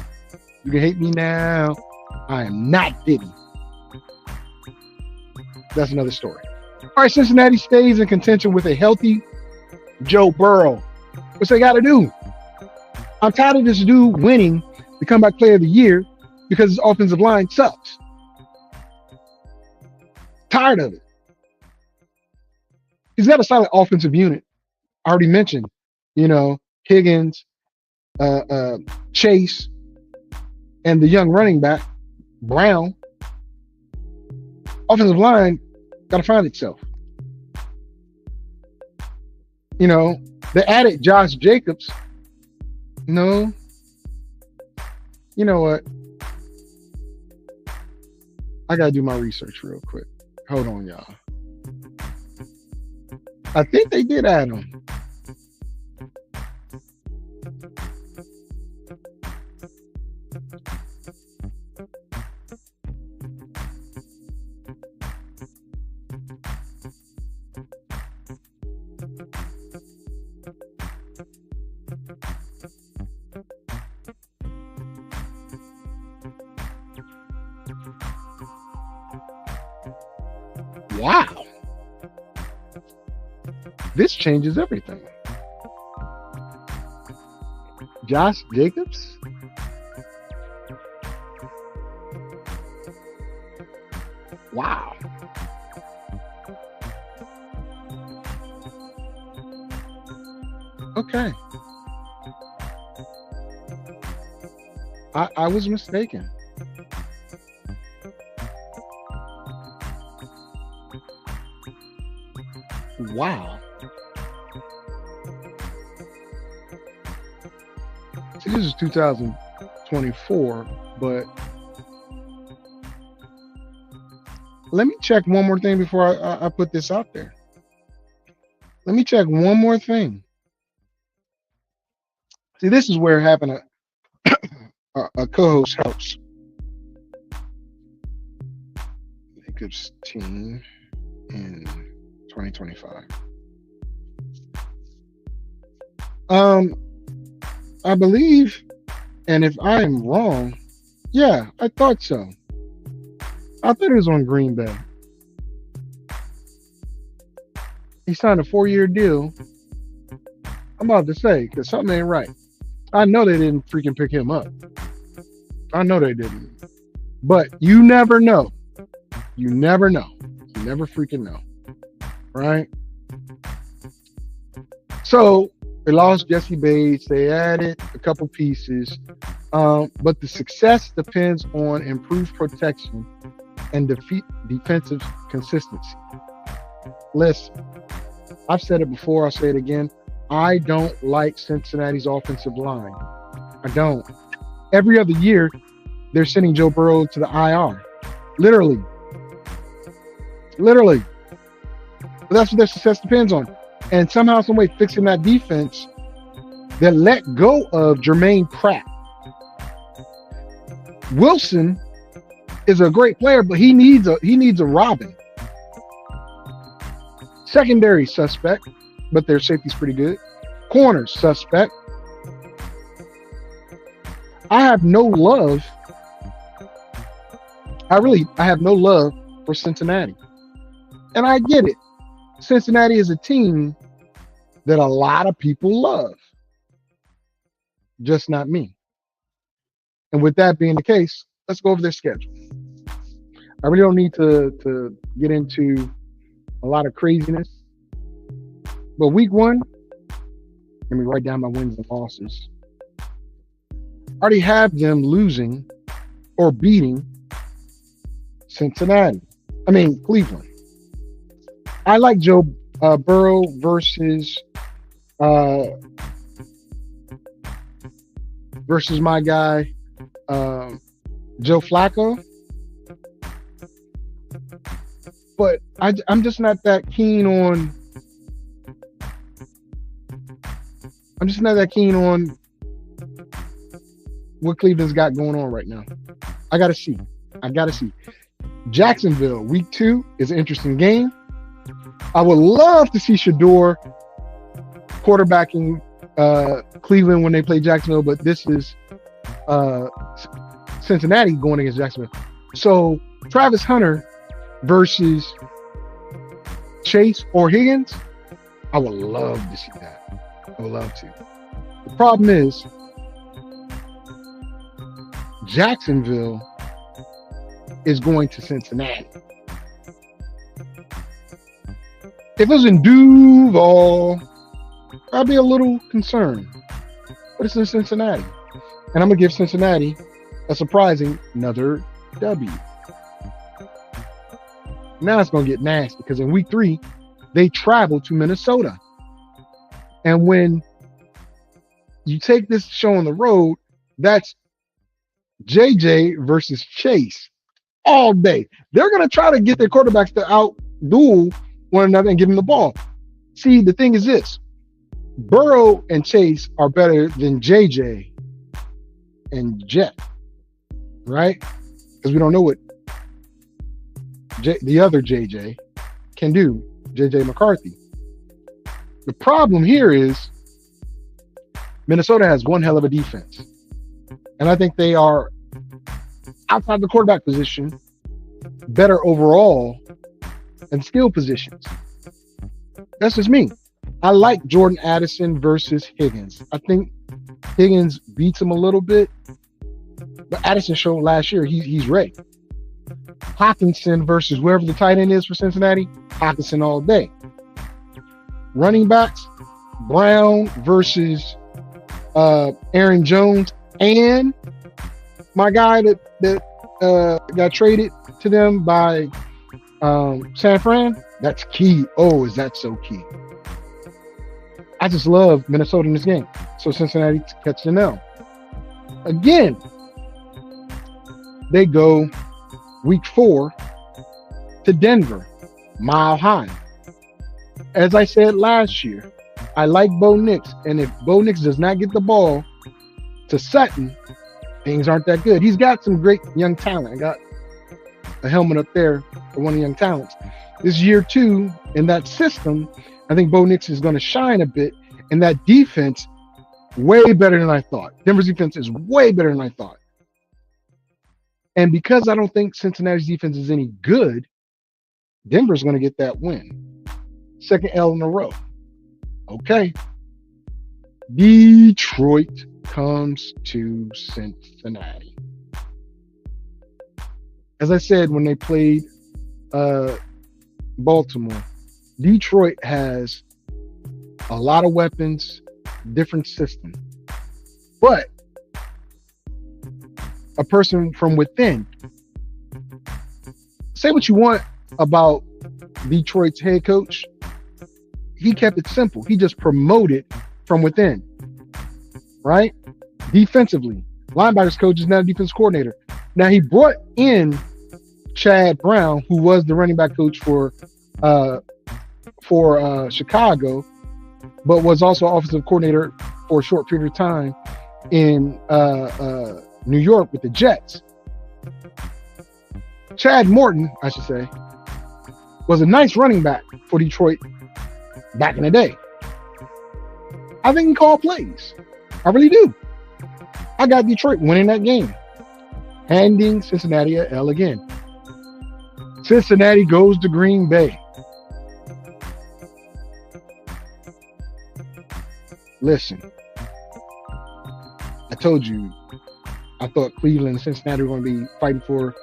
You can hate me now. I am not Diddy. That's another story. All right, Cincinnati stays in contention with a healthy Joe Burrow. What's they got to do? I'm tired of this dude winning the comeback player of the year because his offensive line sucks. Tired of it. He's got a solid offensive unit. I already mentioned, Higgins, Chase, and the young running back, Brown. Offensive line got to find itself. They added Josh Jacobs. No. You know what? I got to do my research real quick. Hold on, y'all. I think they did add him. Wow. This changes everything. Josh Jacobs? Wow. Okay. I was mistaken. Wow. See, this is 2024, but let me check one more thing before I put this out there. Let me check one more thing. See, this is where having a co-host helps. Jacobs team in 2025. I believe, and if I am wrong, yeah, I thought so. I thought it was on Green Bay. He signed a 4-year deal. I'm about to say, because something ain't right. I know they didn't freaking pick him up. I know they didn't. But you never know. You never know. You never freaking know. Right? So they lost Jesse Bates. They added a couple pieces. But the success depends on improved protection and defensive consistency. Listen, I've said it before. I'll say it again. I don't like Cincinnati's offensive line. I don't. Every other year, they're sending Joe Burrow to the IR. Literally. But that's what their success depends on. And somehow, some way, fixing that defense, they let go of Jermaine Pratt. Wilson is a great player, but he needs a Robin. Secondary suspect, but their safety's pretty good. Corners suspect. I have no love. I have no love for Cincinnati. And I get it. Cincinnati is a team that a lot of people love. Just not me. And with that being the case, let's go over their schedule. I really don't need to get into a lot of craziness. But week 1, let me write down my wins and losses. I already have them losing or beating Cleveland. I like Joe Burrow versus my guy Joe Flacco. but I'm just not that keen on. I'm just not that keen on what Cleveland's got going on right now. I gotta see. Jacksonville, week 2 is an interesting game. I would love to see Shador quarterbacking Cleveland when they play Jacksonville, but this is Cincinnati going against Jacksonville. So Travis Hunter versus Chase or Higgins, I would love to see that. I would love to. The problem is Jacksonville is going to Cincinnati. If it was in Duval, I'd be a little concerned. But it's in Cincinnati. And I'm going to give Cincinnati a surprising another W. Now it's going to get nasty because in week 3, they travel to Minnesota. And when you take this show on the road, that's JJ versus Chase all day. They're going to try to get their quarterbacks to out-duel one another and give them the ball. See, the thing is this. Burrow and Chase are better than JJ and Jet, right? Because we don't know what the other JJ can do, JJ McCarthy. The problem here is Minnesota has one hell of a defense. And I think they are, outside the quarterback position, better overall and skill positions. That's just me. I like Jordan Addison versus Higgins. I think Higgins beats him a little bit, but Addison showed last year he's ready. Hawkinson versus whoever the tight end is for Cincinnati, Hawkinson all day. Running backs, Brown versus Aaron Jones and my guy that got traded to them by San Fran. That's key. Oh, is that so key? I just love Minnesota in this game. So Cincinnati catches the L. Again, they go week 4 to Denver, Mile High. As I said last year, I like Bo Nix. And if Bo Nix does not get the ball to Sutton, things aren't that good. He's got some great young talent. I got a helmet up there for one of the young talents. This year 2 in that system, I think Bo Nix is going to shine a bit. And that defense, way better than I thought. Denver's defense is way better than I thought. And because I don't think Cincinnati's defense is any good, Denver's going to get that win. Second L in a row. Okay. Detroit comes to Cincinnati. As I said, when they played Baltimore, Detroit has a lot of weapons, different system. But a person from within. Say what you want about Detroit's head coach. He kept it simple. He just promoted from within. Right? Defensively. Linebackers coach is now defense coordinator. Now he brought in Chad Brown, who was the running back coach for Chicago, but was also offensive coordinator for a short period of time in New York with the Jets. Chad Morton, I should say, was a nice running back for Detroit back in the day. I think he called plays. I really do. I got Detroit winning that game, handing Cincinnati a L again. Cincinnati goes to Green Bay. Listen, I told you, I thought Cleveland and Cincinnati were going to be fighting for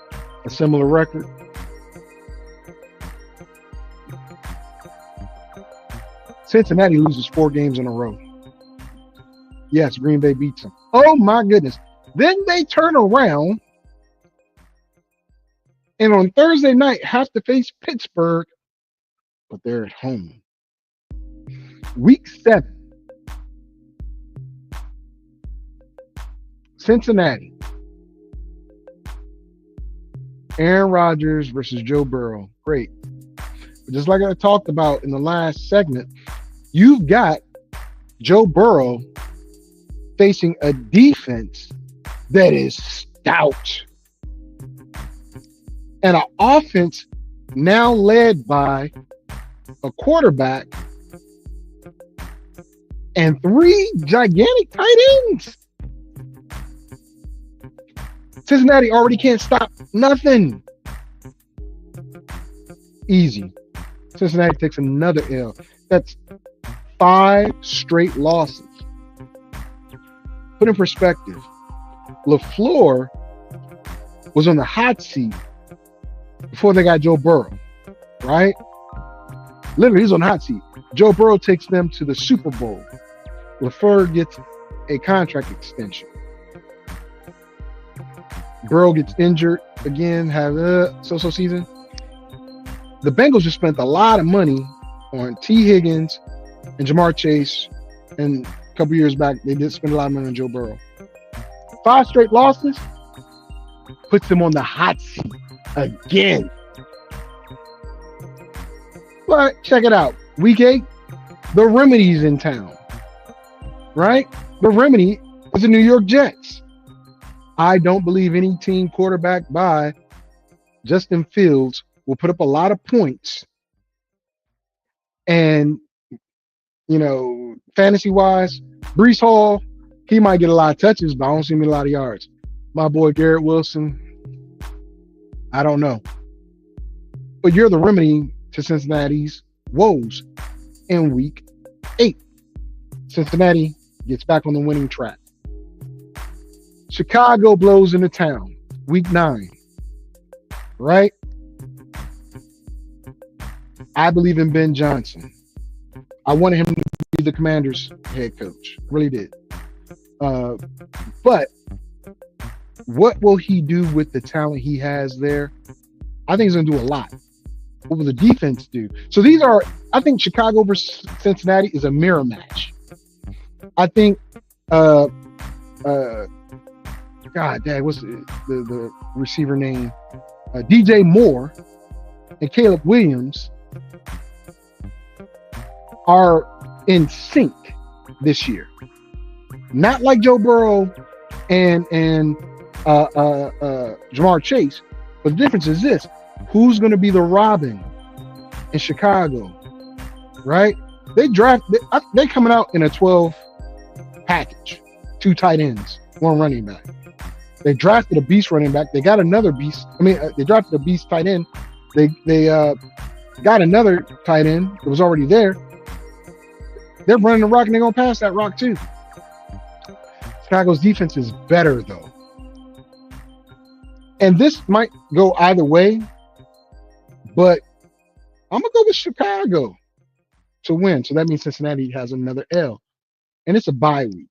a similar record. Cincinnati loses 4 games in a row. Yes, Green Bay beats them. Oh my goodness. Then they turn around and on Thursday night have to face Pittsburgh, but they're at home. Week 7. Cincinnati. Aaron Rodgers versus Joe Burrow. Great. just like I talked about in the last segment, you've got Joe Burrow facing a defense that is stout and an offense now led by a quarterback and 3 gigantic tight ends. Cincinnati already can't stop nothing. Easy. Cincinnati takes another L. That's 5 straight losses. Put in perspective, LaFleur was on the hot seat before they got Joe Burrow, right? Literally, he's on the hot seat. Joe Burrow takes them to the Super Bowl. LaFleur gets a contract extension. Burrow gets injured again, have a so-so season. The Bengals just spent a lot of money on T. Higgins and Jamar Chase, and a couple years back, they did spend a lot of money on Joe Burrow. 5 straight losses puts them on the hot seat again. But check it out. Week 8, the Remedy's in town, right? The Remedy is the New York Jets. I don't believe any team quarterback by Justin Fields will put up a lot of points. And, you know, fantasy-wise, Breece Hall, he might get a lot of touches, but I don't see him get a lot of yards. My boy Garrett Wilson, I don't know. But you're the remedy to Cincinnati's woes in Week 8. Cincinnati gets back on the winning track. Chicago blows into town, Week 9, right? I believe in Ben Johnson. I wanted him to be the Commanders' head coach. Really did. But what will he do with the talent he has there? I think he's going to do a lot. What will the defense do? So these are, I think Chicago versus Cincinnati is a mirror match. I think, God dang, what's the receiver name? DJ Moore and Caleb Williams are in sync this year. Not like Joe Burrow and Jamar Chase, but the difference is this: who's going to be the Robin in Chicago, right? They coming out in a 12 package, 2 tight ends, 1 running back. They drafted a beast running back. They got another beast. They drafted a beast tight end. They got another tight end that was already there. They're running the rock and they're going to pass that rock too. Chicago's defense is better though. And this might go either way, but I'm going to go with Chicago to win. So that means Cincinnati has another L. And it's a bye week.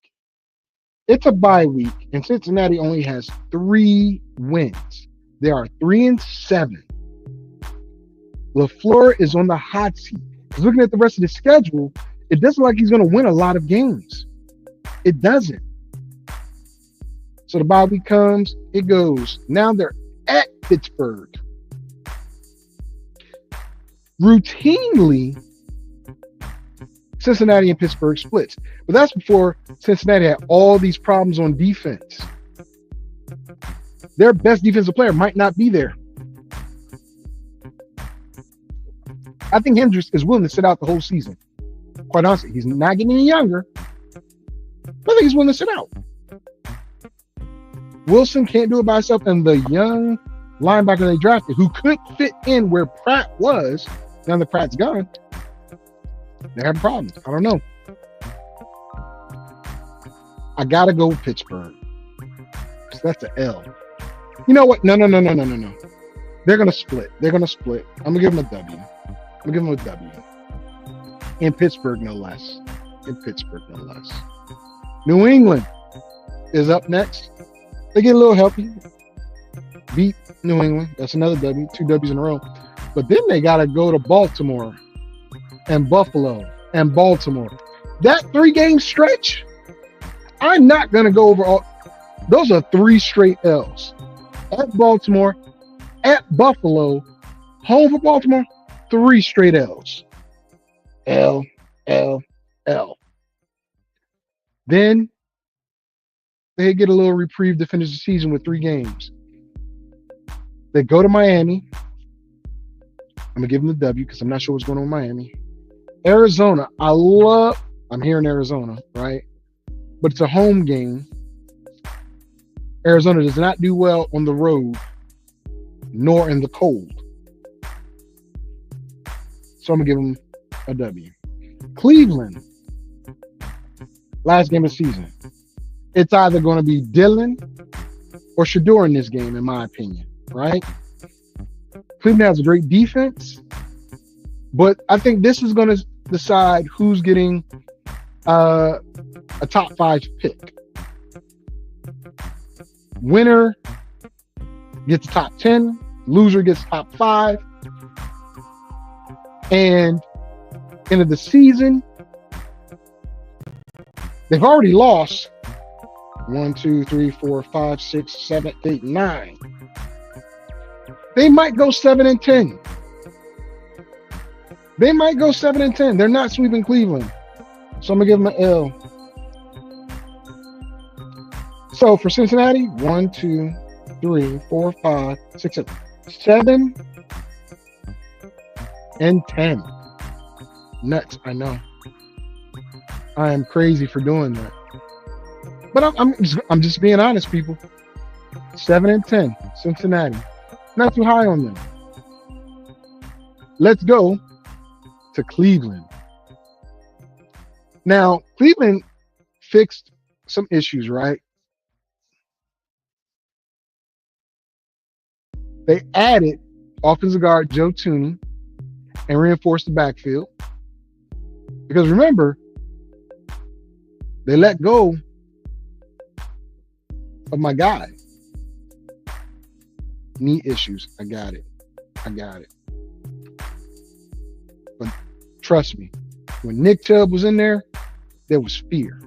It's a bye week, and Cincinnati only has 3 wins. They are 3-7. LaFleur is on the hot seat. Because looking at the rest of the schedule, it doesn't look like he's going to win a lot of games. It doesn't. So the bye week comes, it goes. Now they're at Pittsburgh. Routinely, Cincinnati and Pittsburgh splits. But that's before Cincinnati had all these problems on defense. Their best defensive player might not be there. I think Hendricks is willing to sit out the whole season. Quite honestly, he's not getting any younger. I think he's willing to sit out. Wilson can't do it by himself, and the young linebacker they drafted, who could fit in where Pratt was, now that Pratt's gone, they have problems. I don't know. I gotta go with Pittsburgh. So that's an L. You know what? No. They're gonna split. I'm gonna give them a W. In Pittsburgh, no less. New England is up next. They get a little healthy. Beat New England. That's another W. 2 W's in a row. But then they got to go to Baltimore and Buffalo and Baltimore. That 3-game stretch, I'm not going to go over all. Those are 3 straight L's. At Baltimore, at Buffalo, home for Baltimore, 3 straight L's. L, L, L. Then they get a little reprieve to finish the season with 3 games. They go to Miami. I'm going to give them the W because I'm not sure what's going on with Miami. Arizona. I'm here in Arizona, right? But it's a home game. Arizona does not do well on the road, nor in the cold. So I'm going to give them a W. Cleveland. Last game of the season. It's either going to be Dylan or Shador in this game, in my opinion, right? Cleveland has a great defense, but I think this is going to decide who's getting a top 5 pick. Winner gets top 10, loser gets top 5, and end of the season, they've already lost 1, 2, 3, 4, 5, 6, 7, 8, 9. They might go 7-10. They might go 7-10. They're not sweeping Cleveland. So I'm going to give them an L. So for Cincinnati, 1, 2, 3, 4, 5, 6, 7, 7 and 10. Nuts, I know. I am crazy for doing that. But I'm just being honest, people. 7-10, Cincinnati. Not too high on them. Let's go to Cleveland. Now, Cleveland fixed some issues, right? They added offensive guard Joe Tooney and reinforced the backfield. Because remember, they let go of my guy. Knee issues. I got it. But trust me, when Nick Chubb was in there was fear.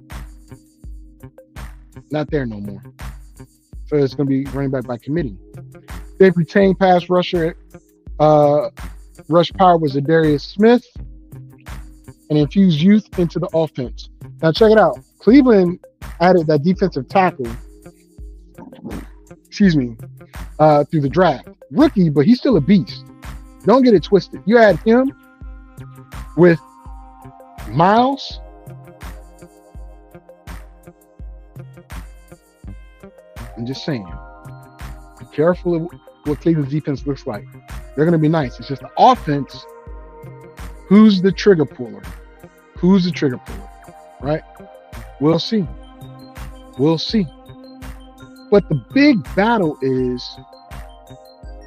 Not there no more. So it's going to be running back by committee. They've retained pass rusher. Rush power was Darius Smith and infused youth into the offense. Now check it out. Cleveland added that defensive tackle. Through the draft. Rookie, but he's still a beast. Don't get it twisted. You add him with Miles. I'm just saying. Be careful of what Cleveland's defense looks like. They're going to be nice. It's just the offense. Who's the trigger puller? Right? We'll see. But the big battle is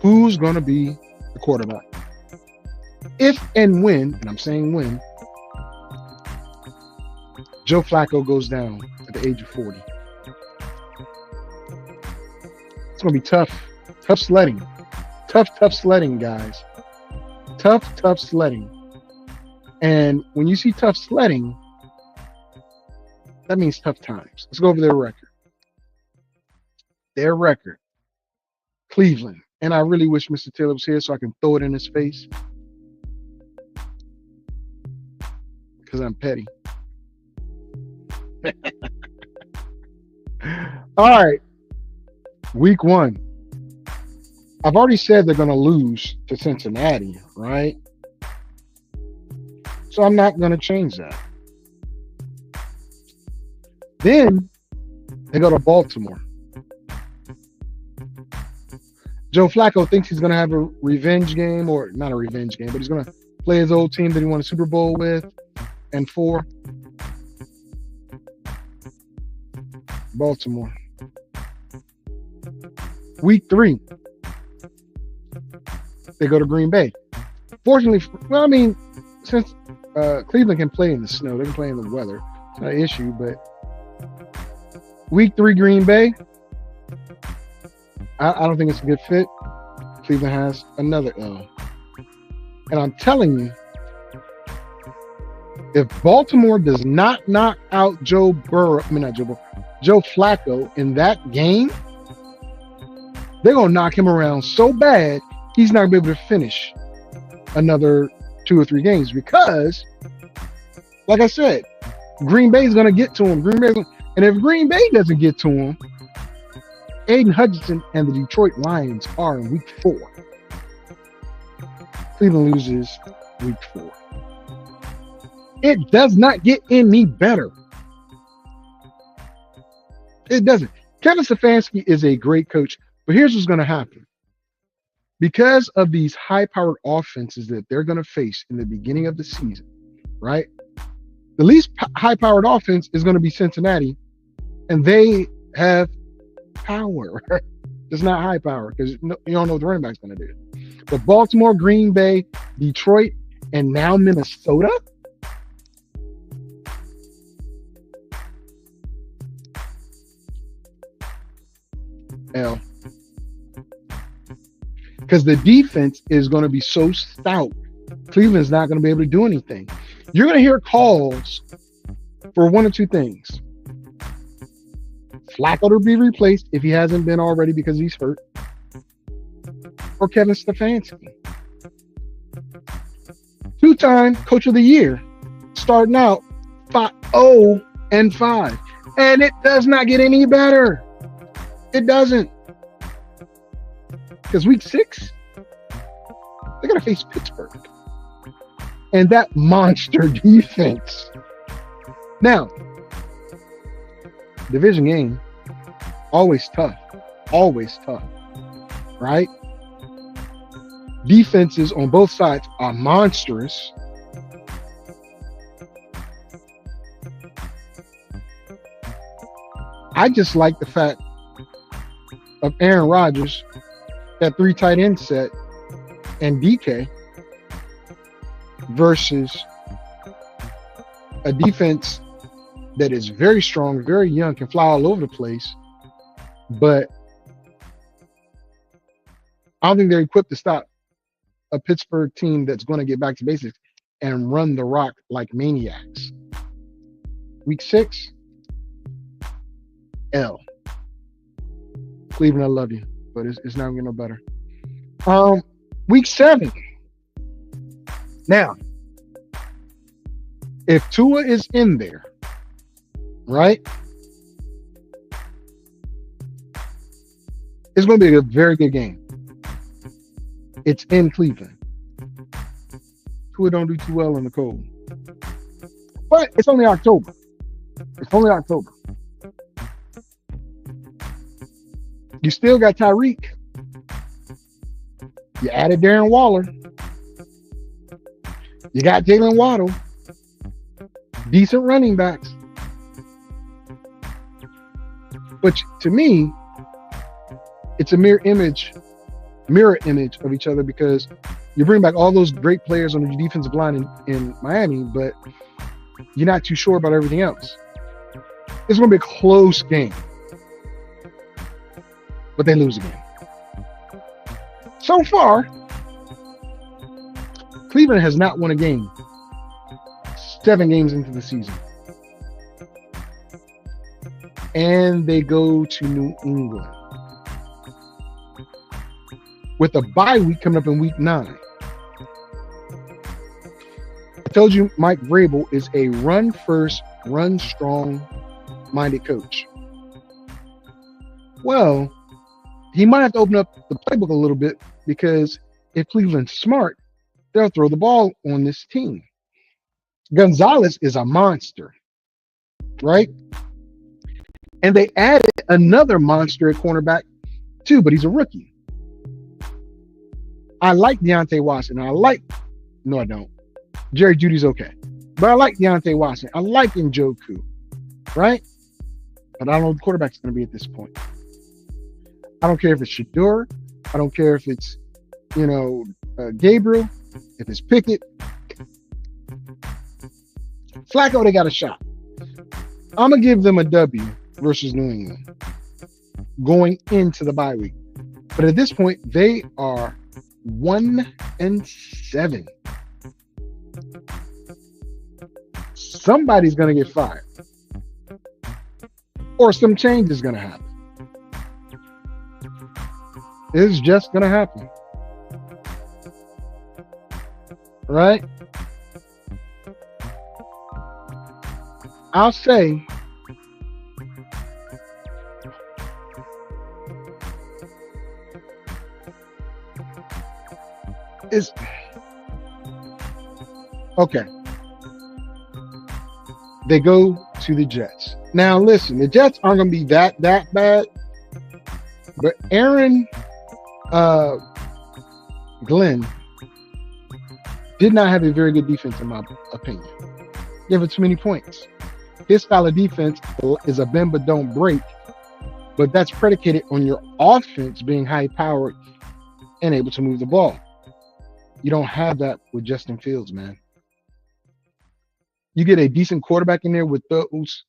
who's going to be the quarterback. If and when, and I'm saying when, Joe Flacco goes down at the age of 40. It's going to be tough sledding. Tough sledding, guys. Tough sledding. And when you see tough sledding, that means tough times. Let's go over their record. Cleveland. And I really wish Mr. Taylor was here so I can throw it in his face. Because I'm petty. All right. Week 1. I've already said they're going to lose to Cincinnati, right? So I'm not going to change that. Then they go to Baltimore. Joe Flacco thinks he's going to have a revenge game, or not a revenge game, but he's going to play his old team that he won a Super Bowl with and for. Baltimore. Week 3. They go to Green Bay. Fortunately, since Cleveland can play in the snow, they can play in the weather. It's not an issue, but Week 3 Green Bay, I don't think it's a good fit. Cleveland has another L. And I'm telling you, if Baltimore does not knock out Joe Flacco in that game, they're going to knock him around so bad, he's not going to be able to finish another 2 or 3 games because, like I said, Green Bay is going to get to him. And if Green Bay doesn't get to him, Aiden Hutchinson and the Detroit Lions are in week 4. Cleveland loses week 4. It does not get any better. It doesn't. Kevin Stefanski is a great coach, but here's what's going to happen. Because of these high-powered offenses that they're going to face in the beginning of the season, right? The least high-powered offense is going to be Cincinnati, and they have power. It's not high power because you don't know what the running back's going to do. But Baltimore, Green Bay, Detroit, and now Minnesota? L. Because the defense is going to be so stout, Cleveland's not going to be able to do anything. You're going to hear calls for one or two things. Flacco to be replaced if he hasn't been already because he's hurt. Or Kevin Stefanski. 2-time Coach of the Year, starting out 0-5. And it does not get any better. It doesn't. Because week 6, they're going to face Pittsburgh. And that monster defense. Now, division game, always tough, right? Defenses on both sides are monstrous. I just like the fact of Aaron Rodgers, that 3 tight end set, and DK versus a defense that is very strong, very young, can fly all over the place, but I don't think they're equipped to stop a Pittsburgh team that's going to get back to basics and run the rock like maniacs. Week 6, L. Cleveland, I love you, but it's not going to get no better. Week 7. Now, if Tua is in there, right, it's going to be a very good game. It's in Cleveland. Tua don't do too well in the cold. But it's only October. You still got Tyreek. You added Darren Waller. You got Jalen Waddle. Decent running backs. But to me, it's a mirror image of each other because you bring back all those great players on the defensive line in Miami, but you're not too sure about everything else. It's going to be a close game. But they lose again. So far, Cleveland has not won a game 7 games into the season. And they go to New England with a bye week coming up in week 9. I told you Mike Vrabel is a run first, run strong minded coach. Well, he might have to open up the playbook a little bit because if Cleveland's smart, they'll throw the ball on this team. Gonzalez is a monster, right? And they added another monster at cornerback too, but he's a rookie. I like Deontay Watson. No, I don't. Jerry Jeudy's okay. But I like Deontay Watson. I like Njoku, right? But I don't know what the quarterback's going to be at this point. I don't care if it's Shador. I don't care if it's, Gabriel, if it's Pickett. Flacco, they got a shot. I'm going to give them a W versus New England going into the bye week. But at this point, they are 1-7. Somebody's going to get fired. Or some change is going to happen. It's just going to happen. right? I'll say is okay. They go to the Jets. Now listen, the Jets aren't going to be that bad, but Aaron Glenn did not have a very good defense in my opinion. Gave it too many points. His style of defense is a bend but don't break, but that's predicated on your offense being high powered and able to move the ball. You don't have that with Justin Fields, man. You get a decent quarterback in there with those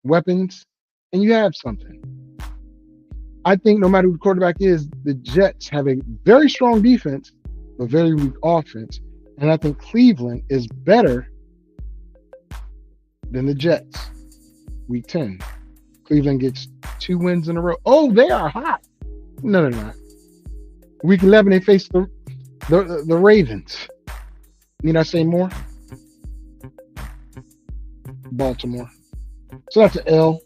weapons, and you have something. I think no matter who the quarterback is, the Jets have a very strong defense, but very weak offense. And I think Cleveland is better than the Jets. Week 10. Cleveland gets 2 wins in a row. Oh, they are hot. No, they're not. Week 11, they face the Ravens. Need I say more? Baltimore. So that's an L.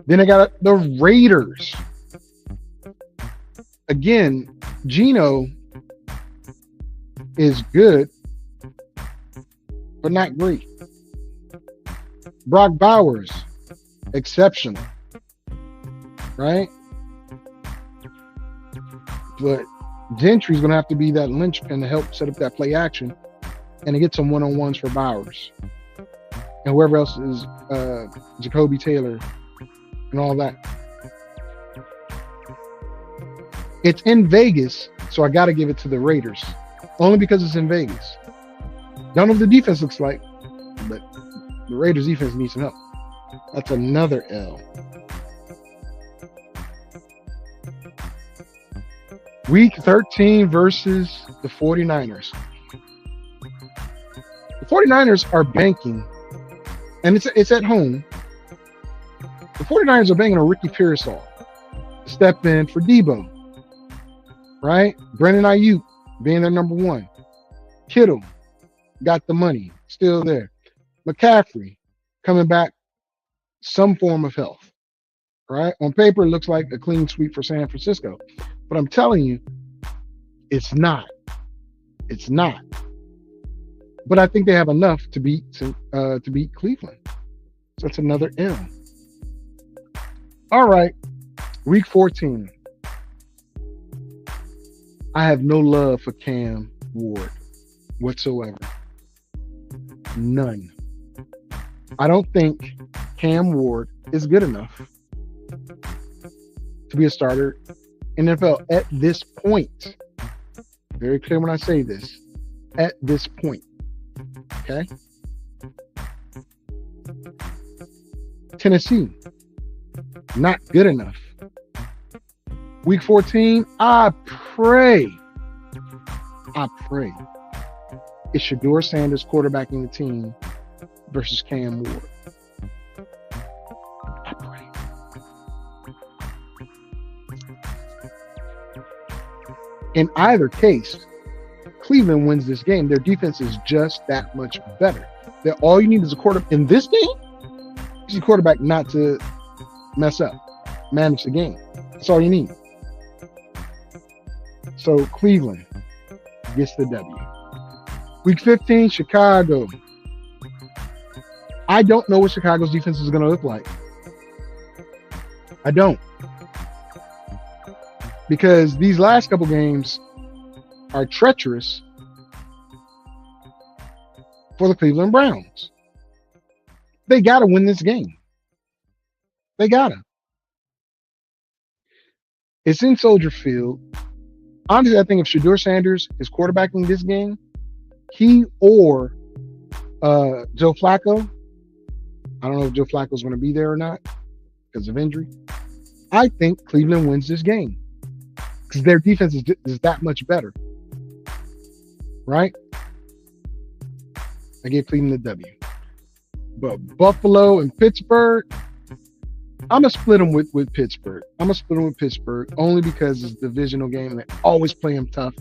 Then I got the Raiders. Again, Geno is good, but not great. Brock Bowers, exceptional, right? But Gentry's going to have to be that linchpin to help set up that play action and to get some one-on-ones for Bowers. And whoever else is Jacoby Taylor and all that. It's in Vegas, so I got to give it to the Raiders. Only because it's in Vegas. Don't know what the defense looks like, but the Raiders defense needs some help. That's another L. Week 13 versus the 49ers. The 49ers are banking, and it's at home. The 49ers are banking on Ricky Pearsall to step in for Debo, right? Brandon Ayuk being their number one. Kittle got the money, still there. McCaffrey coming back, some form of health, right? On paper, it looks like a clean sweep for San Francisco. But I'm telling you, it's not. It's not. But I think they have enough to beat Cleveland. So that's another M. All right, week 14. I have no love for Cam Ward whatsoever. None. I don't think Cam Ward is good enough to be a starter in the NFL at this point. Very clear when I say this. At this point. Okay? Tennessee. Not good enough. Week 14, I pray. It's Shedeur Sanders quarterbacking the team versus Cam Ward. I pray. In either case, Cleveland wins this game. Their defense is just that much better. All you need is a quarterback. In this game, is a quarterback not to mess up, manage the game. That's all you need. So Cleveland gets the W. Week 15, Chicago. I don't know what Chicago's defense is going to look like. I don't. Because these last couple games are treacherous for the Cleveland Browns. They got to win this game. They got to. It's in Soldier Field. Honestly, I think if Shedeur Sanders is quarterbacking this game, he or Joe Flacco, I don't know if Joe Flacco's going to be there or not because of injury. I think Cleveland wins this game because their defense is that much better. Right? I gave Cleveland the W. But Buffalo and Pittsburgh, I'm going to split them with Pittsburgh. I'm going to split them with Pittsburgh only because it's a divisional game and they always play them tough.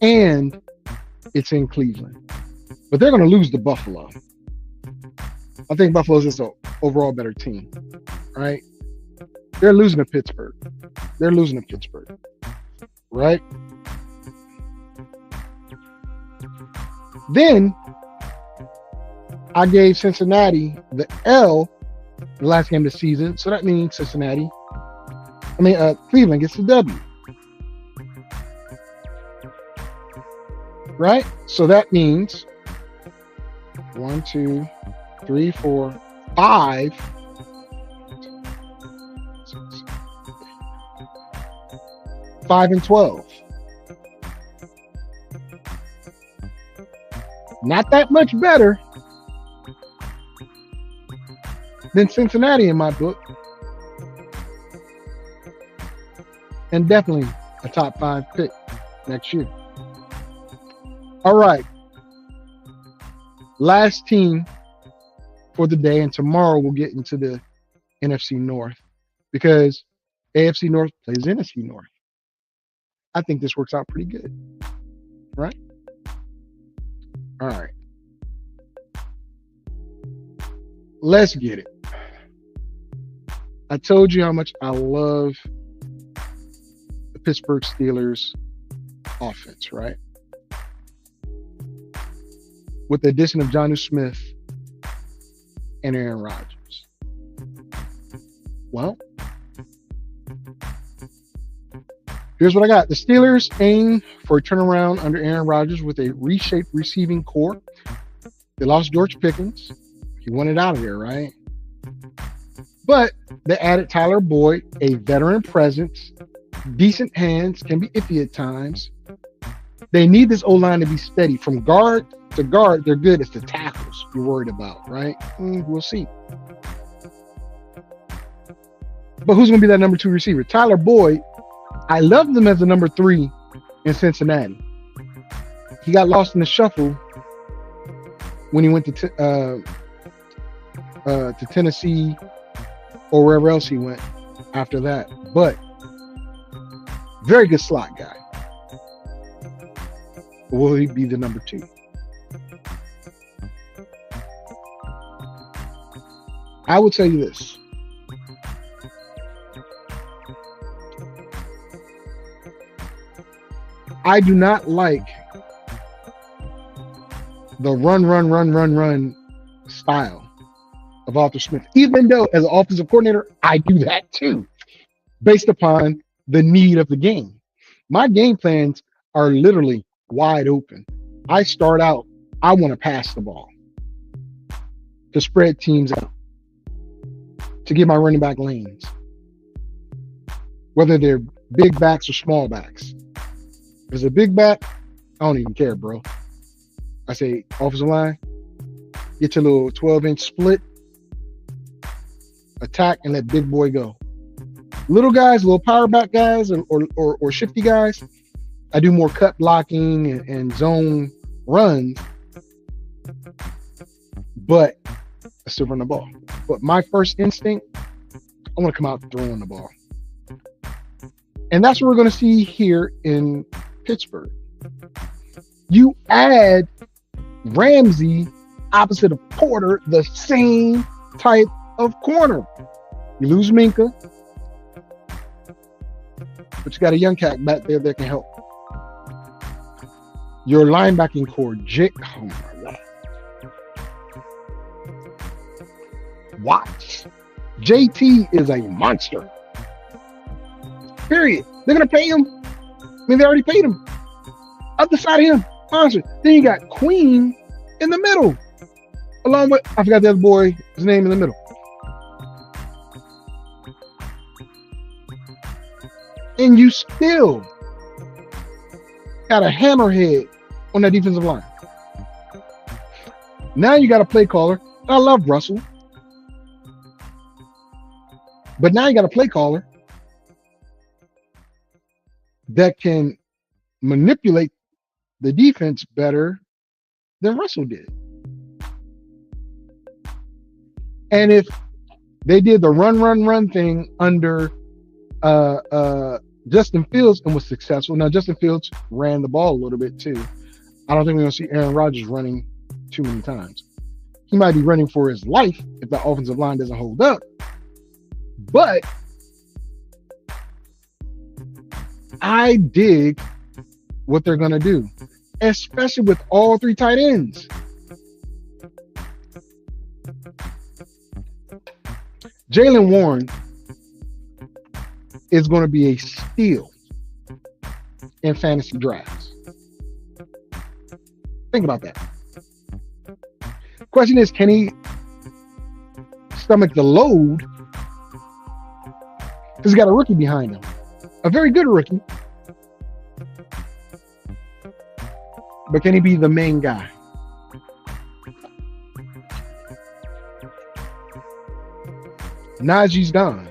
And it's in Cleveland. But they're going to lose to Buffalo. I think Buffalo's just an overall better team, right? They're losing to Pittsburgh. Right? Then I gave Cincinnati the L the last game of the season. So that means Cleveland gets the W. Right? So that means 1, 2, 3, 4, 5. 5 and 12. Not that much better than Cincinnati in my book. And definitely a top 5 pick next year. All right. Last team for the day, and tomorrow we'll get into the NFC North because AFC North plays NFC North. I think this works out pretty good, right? All right. Let's get it. I told you how much I love the Pittsburgh Steelers offense, right? With the addition of Jonnu Smith and Aaron Rodgers. Well, here's what I got. The Steelers aim for a turnaround under Aaron Rodgers with a reshaped receiving core. They lost George Pickens. He wanted out of there, right? But they added Tyler Boyd, a veteran presence, decent hands, can be iffy at times. They need this O-line to be steady. From guard to guard, they're good. It's the tackles you're worried about, right? We'll see. But who's going to be that number 2 receiver? Tyler Boyd. I loved him as the number 3 in Cincinnati. He got lost in the shuffle when he went to Tennessee or wherever else he went after that. But very good slot guy. Will he be the number 2? I will tell you this. I do not like the run style of Arthur Smith. Even though as an offensive coordinator, I do that too, based upon the need of the game. My game plans are literally wide open. I start out, I want to pass the ball to spread teams out, to get my running back lanes, whether they're big backs or small backs. If it's a big back, I don't even care, bro. I say, offensive line, get your little 12-inch split, attack, and let big boy go. Little guys, little power back guys, or shifty guys, I do more cut blocking and zone runs, but I still run the ball. But my first instinct, I want to come out throwing the ball. And that's what we're going to see here in Pittsburgh. You add Ramsey opposite of Porter, the same type of corner. You lose Minka, but you got a young cat back there that can help. Your linebacking core, oh my God. Watch. JT is a monster. Period. They're going to pay him. I mean, they already paid him. Other side of him, monster. Then you got Queen in the middle. Along with, I forgot the other boy, his name in the middle. And you still got a hammerhead on that defensive line. Now you got a play caller. I love Russell. But now you got a play caller that can manipulate the defense better than Russell did. And if they did the run thing under Justin Fields and was successful. Now, Justin Fields ran the ball a little bit too. I don't think we're going to see Aaron Rodgers running too many times. He might be running for his life if the offensive line doesn't hold up. But I dig what they're going to do, especially with all three tight ends. Jaylen Warren is going to be a steal in fantasy drafts. Think about that. Question is, can he stomach the load? Because he's got a rookie behind him. A very good rookie. But can he be the main guy? Najee's gone.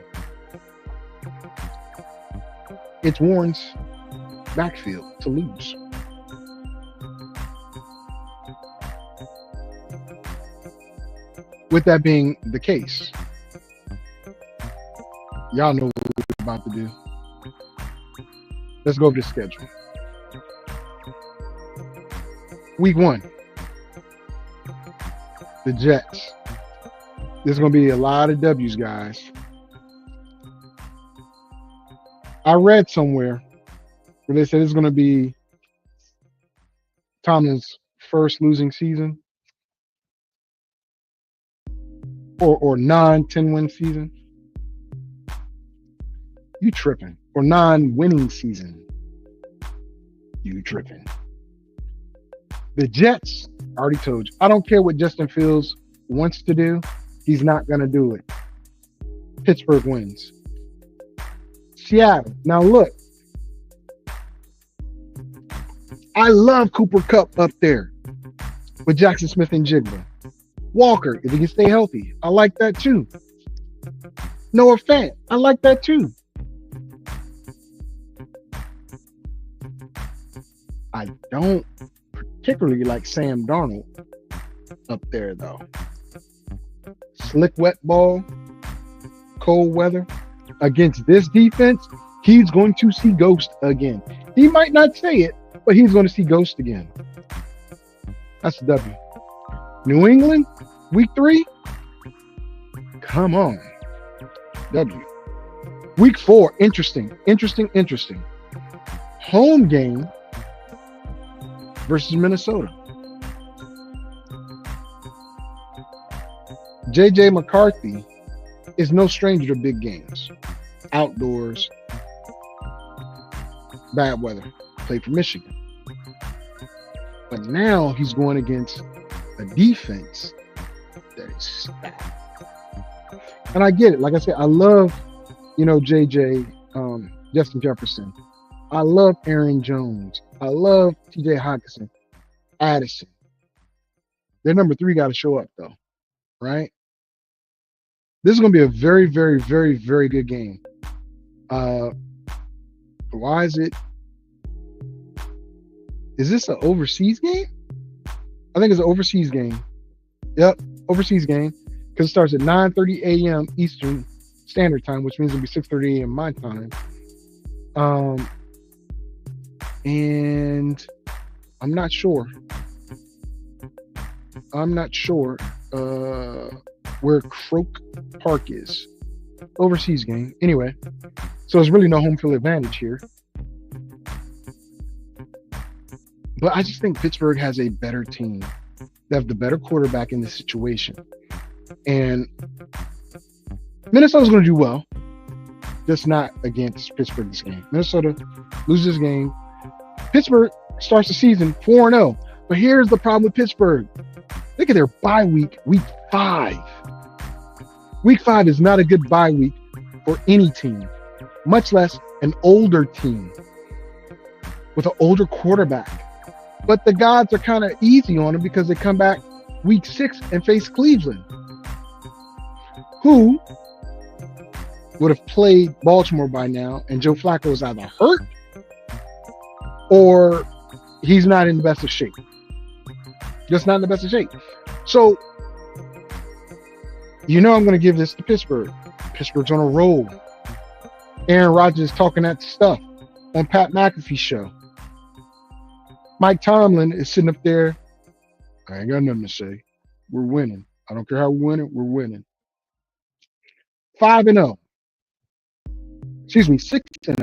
It's Warren's backfield to lose. With that being the case, y'all know what we're about to do. Let's go over the schedule. Week 1, the Jets. There's going to be a lot of W's, guys. I read somewhere where they said it's going to be Tomlin's first losing season or non-10 win season. You tripping. Or non-winning season. You tripping. The Jets, I already told you, I don't care what Justin Fields wants to do. He's not going to do it. Pittsburgh wins. Seattle. Now look. I love Cooper Kupp up there with Jackson Smith and Jigba. Walker, if he can stay healthy, I like that too. Noah Fant, I like that too. I don't particularly like Sam Darnold up there though. Slick wet ball, cold weather. Against this defense, he's going to see ghost again. He might not say it, but he's going to see ghost again. That's the W. New England, week 3. Come on. W. Week 4, interesting. Home game versus Minnesota. J.J. McCarthy is no stranger to big games. Outdoors, bad weather. Played for Michigan. But now he's going against a defense that is stacked. And I get it. Like I said, I love, J.J., Justin Jefferson. I love Aaron Jones. I love T.J. Hockenson, Addison. Their number 3 got to show up, though, right? This is going to be a very, very, very, very good game. Why is it? Is this an overseas game? I think it's an overseas game. Yep, overseas game. Because it starts at 9:30 a.m. Eastern Standard Time, which means it'll be 6:30 a.m. my time. And I'm not sure. Where Croke Park is. Overseas game. Anyway, so there's really no home field advantage here. But I just think Pittsburgh has a better team. They have the better quarterback in this situation. And Minnesota's going to do well. Just not against Pittsburgh this game. Minnesota loses this game. Pittsburgh starts the season 4-0. But here's the problem with Pittsburgh. Look at their bye week, week 5. Week 5 is not a good bye week for any team, much less an older team with an older quarterback. But the gods are kind of easy on them because they come back week 6 and face Cleveland, who would have played Baltimore by now, and Joe Flacco is either hurt or he's not in the best of shape. Just not in the best of shape. So, I'm going to give this to Pittsburgh. Pittsburgh's on a roll. Aaron Rodgers is talking that stuff on Pat McAfee's show. Mike Tomlin is sitting up there. I ain't got nothing to say. We're winning. I don't care how we're winning. We're winning. 5-0. Excuse me, 6-0.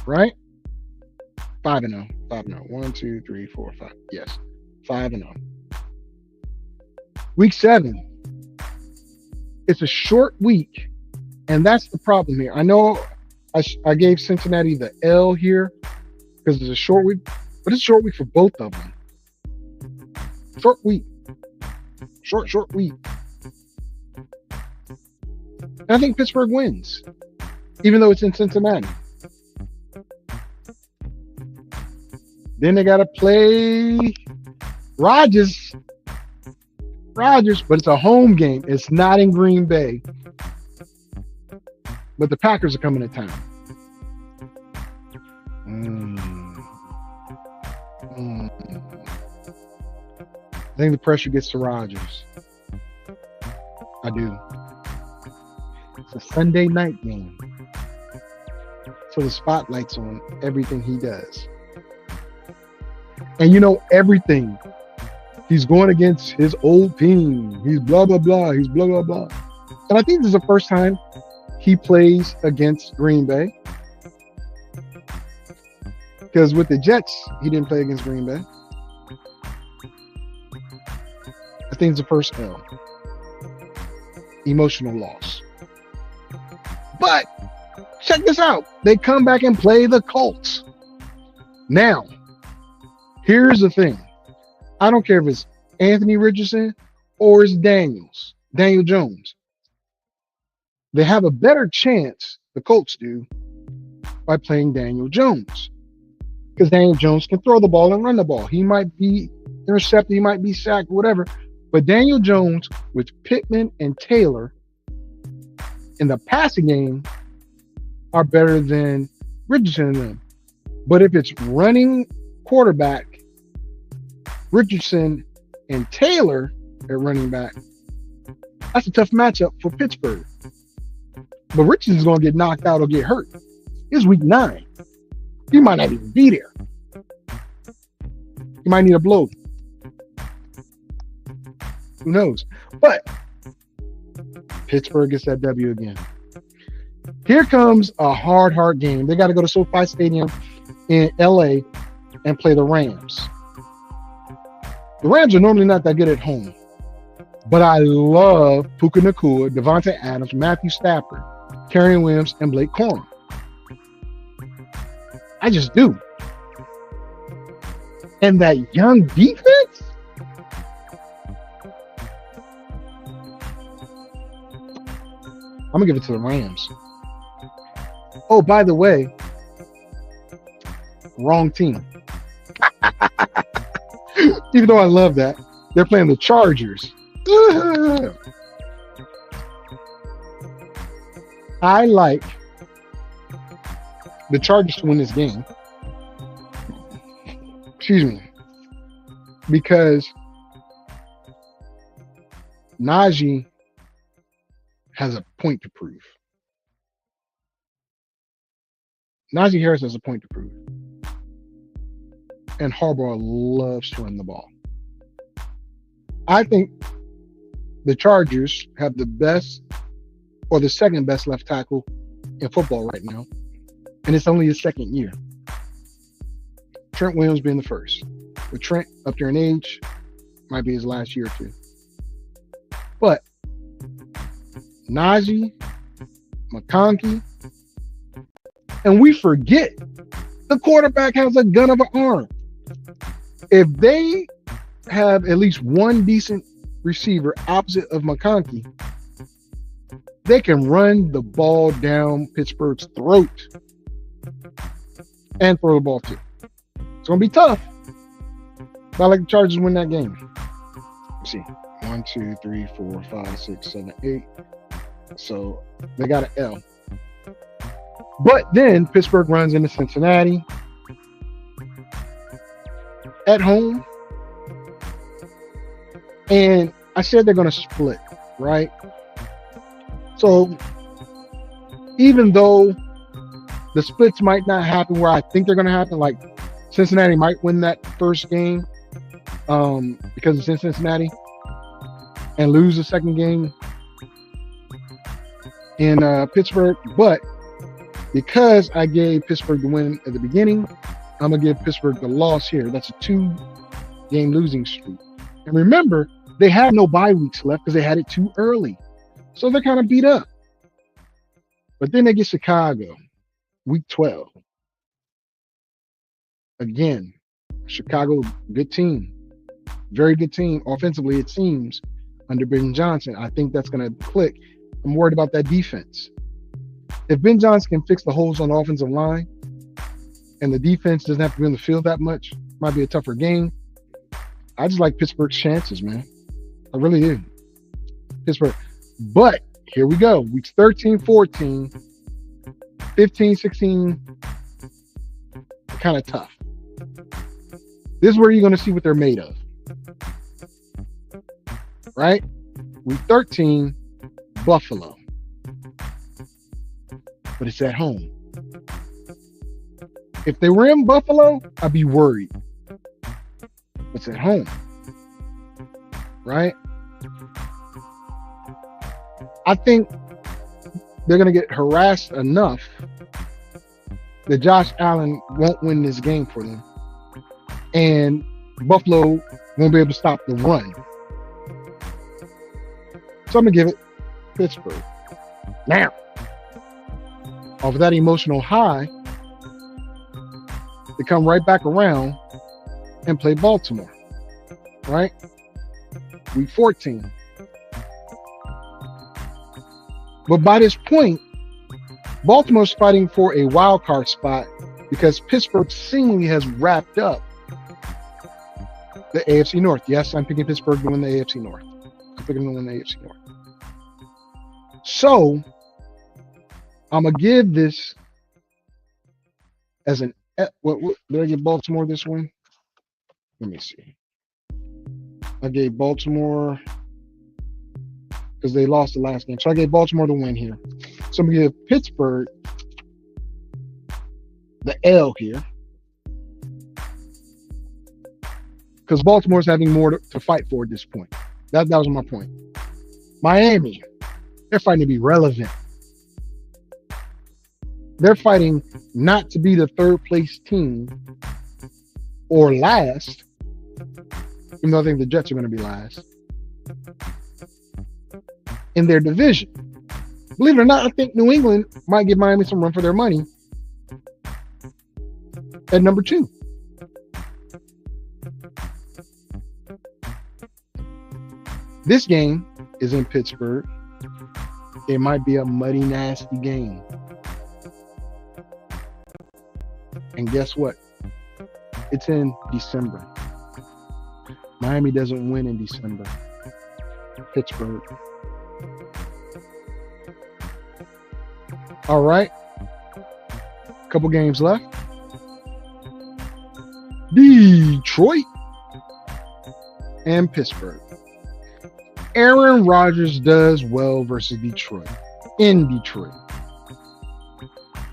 Right? 5-0. 5-0. 1, 2, 3, 4, 5. Yes. 5-0. Week 7. It's a short week, and that's the problem here. I know I gave Cincinnati the L here because it's a short week, but it's a short week for both of them. Short week. Short week. And I think Pittsburgh wins, even though it's in Cincinnati. Then they got to play Rodgers, but it's a home game. It's not in Green Bay. But the Packers are coming to town. I think the pressure gets to Rodgers. I do. It's a Sunday night game. So the spotlight's on everything he does. And you know everything. He's going against his old team. He's blah, blah, blah. He's blah, blah, blah. And I think this is the first time he plays against Green Bay. Because with the Jets, he didn't play against Green Bay. I think it's the first L. Emotional loss. But check this out. They come back and play the Colts. Now, here's the thing. I don't care if it's Anthony Richardson or it's Daniel Jones. They have a better chance, the Colts do, by playing Daniel Jones. Because Daniel Jones can throw the ball and run the ball. He might be intercepted, he might be sacked, whatever. But Daniel Jones with Pittman and Taylor in the passing game are better than Richardson and them. But if it's running quarterback, Richardson and Taylor at running back, that's a tough matchup for Pittsburgh. But Richardson's going to get knocked out or get hurt. It's week 9. He might not even be there. He might need a blow. Who knows? But Pittsburgh gets that W again. Here comes a hard game. They got to go to SoFi Stadium in LA and play the Rams. The Rams are normally not that good at home. But I love Puka Nacua, Devontae Adams, Matthew Stafford, Kerryon Williams, and Blake Corum. I just do. And that young defense? I'm going to give it to the Rams. Oh, by the way, wrong team. Even though I love that, they're playing the Chargers. I like the Chargers to win this game. Excuse me. Because Najee has a point to prove. Najee Harris has a point to prove. And Harbaugh loves to run the ball. I think the Chargers have the best or the second best left tackle in football right now. And it's only his second year. Trent Williams being the first. With Trent up there in age, might be his last year or two. But Najee, McConkey, and we forget the quarterback has a gun of an arm. If they have at least one decent receiver opposite of McConkey, they can run the ball down Pittsburgh's throat and throw the ball too. It's going to be tough. But I like the Chargers win that game. Let's see. 1, 2, 3, 4, 5, 6, 7, 8. So they got an L. But then Pittsburgh runs into Cincinnati at home. And I said they're going to split, right? So even though the splits might not happen where I think they're going to happen, like Cincinnati might win that first game because it's in Cincinnati, and lose the second game in Pittsburgh. But because I gave Pittsburgh the win at the beginning, I'm going to give Pittsburgh the loss here. That's a 2-game losing streak. And remember, they had no bye weeks left because they had it too early. So they're kind of beat up. But then they get Chicago, week 12. Again, Chicago, good team. Very good team. Offensively, it seems, under Ben Johnson. I think that's going to click. I'm worried about that defense. If Ben Johnson can fix the holes on the offensive line and the defense doesn't have to be on the field that much, might be a tougher game. I just like Pittsburgh's chances, man. I really do. Pittsburgh. But here we go. Weeks 13, 14, 15, 16, kind of tough. This is where you're going to see what they're made of. Right? Week 13, Buffalo. But it's at home. If they were in Buffalo, I'd be worried. It's at home. Right? I think they're going to get harassed enough that Josh Allen won't win this game for them. And Buffalo won't be able to stop the run. So I'm going to give it Pittsburgh. Now, off of that emotional high, they come right back around and play Baltimore. Right? Week 14. But by this point, Baltimore's fighting for a wild card spot because Pittsburgh seemingly has wrapped up the AFC North. Yes, I'm picking Pittsburgh to win the AFC North. I'm picking them to win the AFC North. So, I'm going to give this as an... What did I give Baltimore this one? Let me see. I gave Baltimore... because they lost the last game. So I gave Baltimore the win here. So I'm going to give Pittsburgh the L here. Because Baltimore's having more to fight for at this point. That was my point. Miami, they're fighting to be relevant. They're fighting not to be the third place team or last, even though I think the Jets are going to be last, in their division. Believe it or not, I think New England might give Miami some run for their money at number 2. This game is in Pittsburgh. It might be a muddy, nasty game. And guess what? It's in December. Miami doesn't win in December. Pittsburgh. All right. Couple games left. Detroit and Pittsburgh. Aaron Rodgers does well versus Detroit. In Detroit.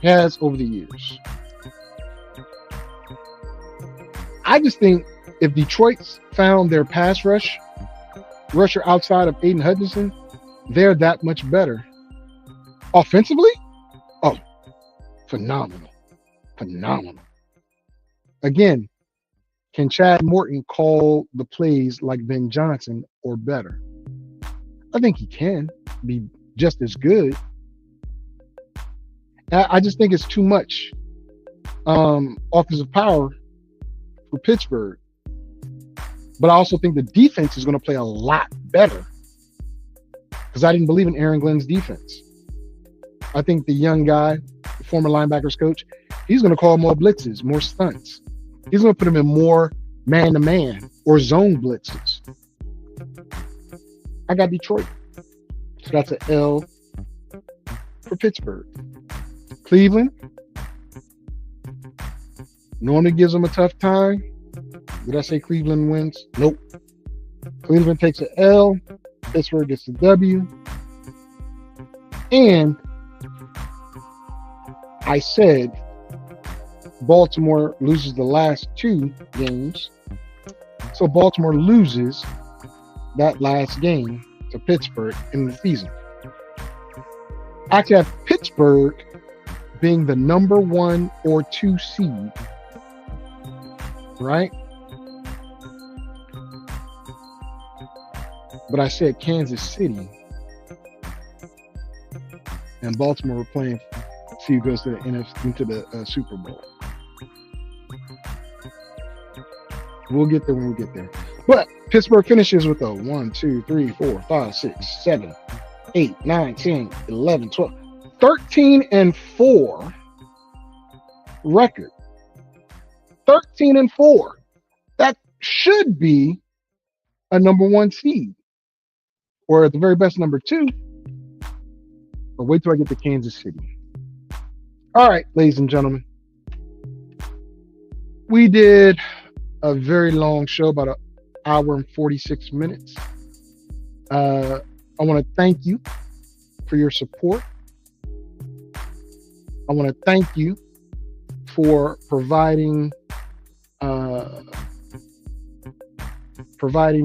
Has over the years. I just think if Detroit's found their pass rusher outside of Aiden Hutchinson, they're that much better. Offensively? Oh, phenomenal. Phenomenal. Again, can Chad Morton call the plays like Ben Johnson or better? I think he can be just as good. I just think it's too much offensive power for Pittsburgh. But I also think the defense is going to play a lot better because I didn't believe in Aaron Glenn's defense. I think the young guy, the former linebackers coach, he's going to call more blitzes, more stunts. He's going to put him in more man-to-man or zone blitzes. I got Detroit. So that's an L for Pittsburgh. Cleveland normally gives them a tough time. Did I say Cleveland wins? Nope. Cleveland takes an L. Pittsburgh gets a W. And I said Baltimore loses the last 2 games. So Baltimore loses that last game to Pittsburgh in the season. I could have Pittsburgh being the number 1 or 2 seed, right? But I said Kansas City and Baltimore were playing. See who goes to the NFC, into the Super Bowl. We'll get there when we get there. But Pittsburgh finishes with a 1, 2, 3, 4, 5, 6, 7, 8, 9, 10, 11, 12, 13-4 record. 13-4. That should be a number 1 seed, or at the very best number 2. But wait till I get to Kansas City. All right, ladies and gentlemen, we did a very long show, about 1 hour and 46 minutes. I want to thank you for your support. I want to thank you for providing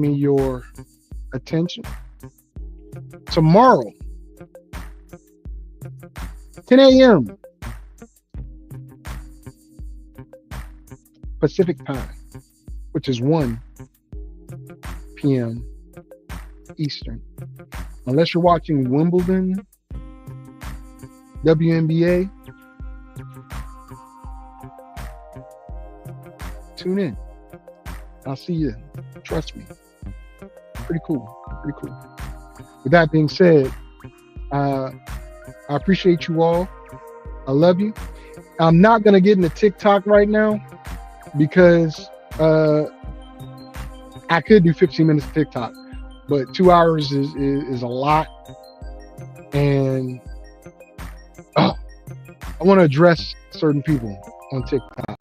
me your attention. Tomorrow, 10 a.m. Pacific time, which is 1 p.m. Eastern. Unless you're watching Wimbledon, WNBA, tune in. I'll see you. Trust me. Pretty cool. Pretty cool. With that being said, I appreciate you all. I love you. I'm not going to get into TikTok right now because I could do 15 minutes of TikTok, but 2 hours is a lot. And I want to address certain people on TikTok.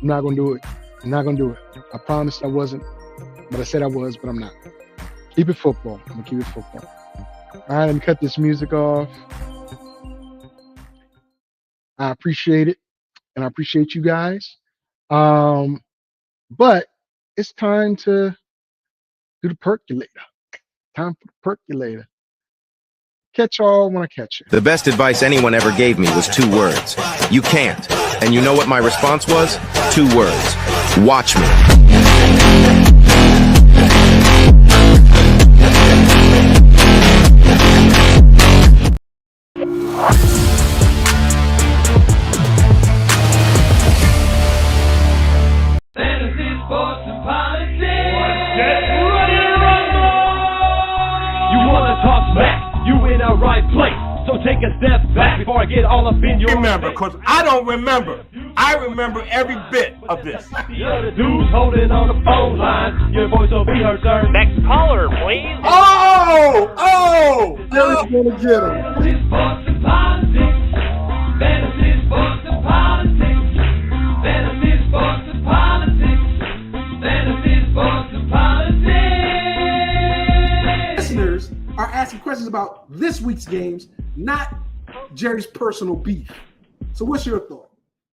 I'm not going to do it. I'm not going to do it. I promised I wasn't, but I said I was, but I'm not. Keep it football. I'm going to keep it football. All right, let me cut this music off. I appreciate it, and I appreciate you guys. But it's time to do the percolator. Time for the percolator. Catch y'all when I catch you. The best advice anyone ever gave me was 2 words. You can't. And you know what my response was? 2 words. Watch me. Fantasy, sports, and politics. Get ready to rumble! You wanna talk smack? You in the right place. So take a step back before I get all up in your Remember, face. because I don't remember. I remember every bit of this. You're the dudes holding on the phone line. Your voice will be heard, sir. Next caller, please. Oh! Jerry's gonna get him. Fantasy, sports, and politics. Fantasy, sports, and politics. Fantasy, sports, and politics. Fantasy, sports, and politics. Listeners are asking questions about this week's games, not Jerry's personal beef. So what's your thought?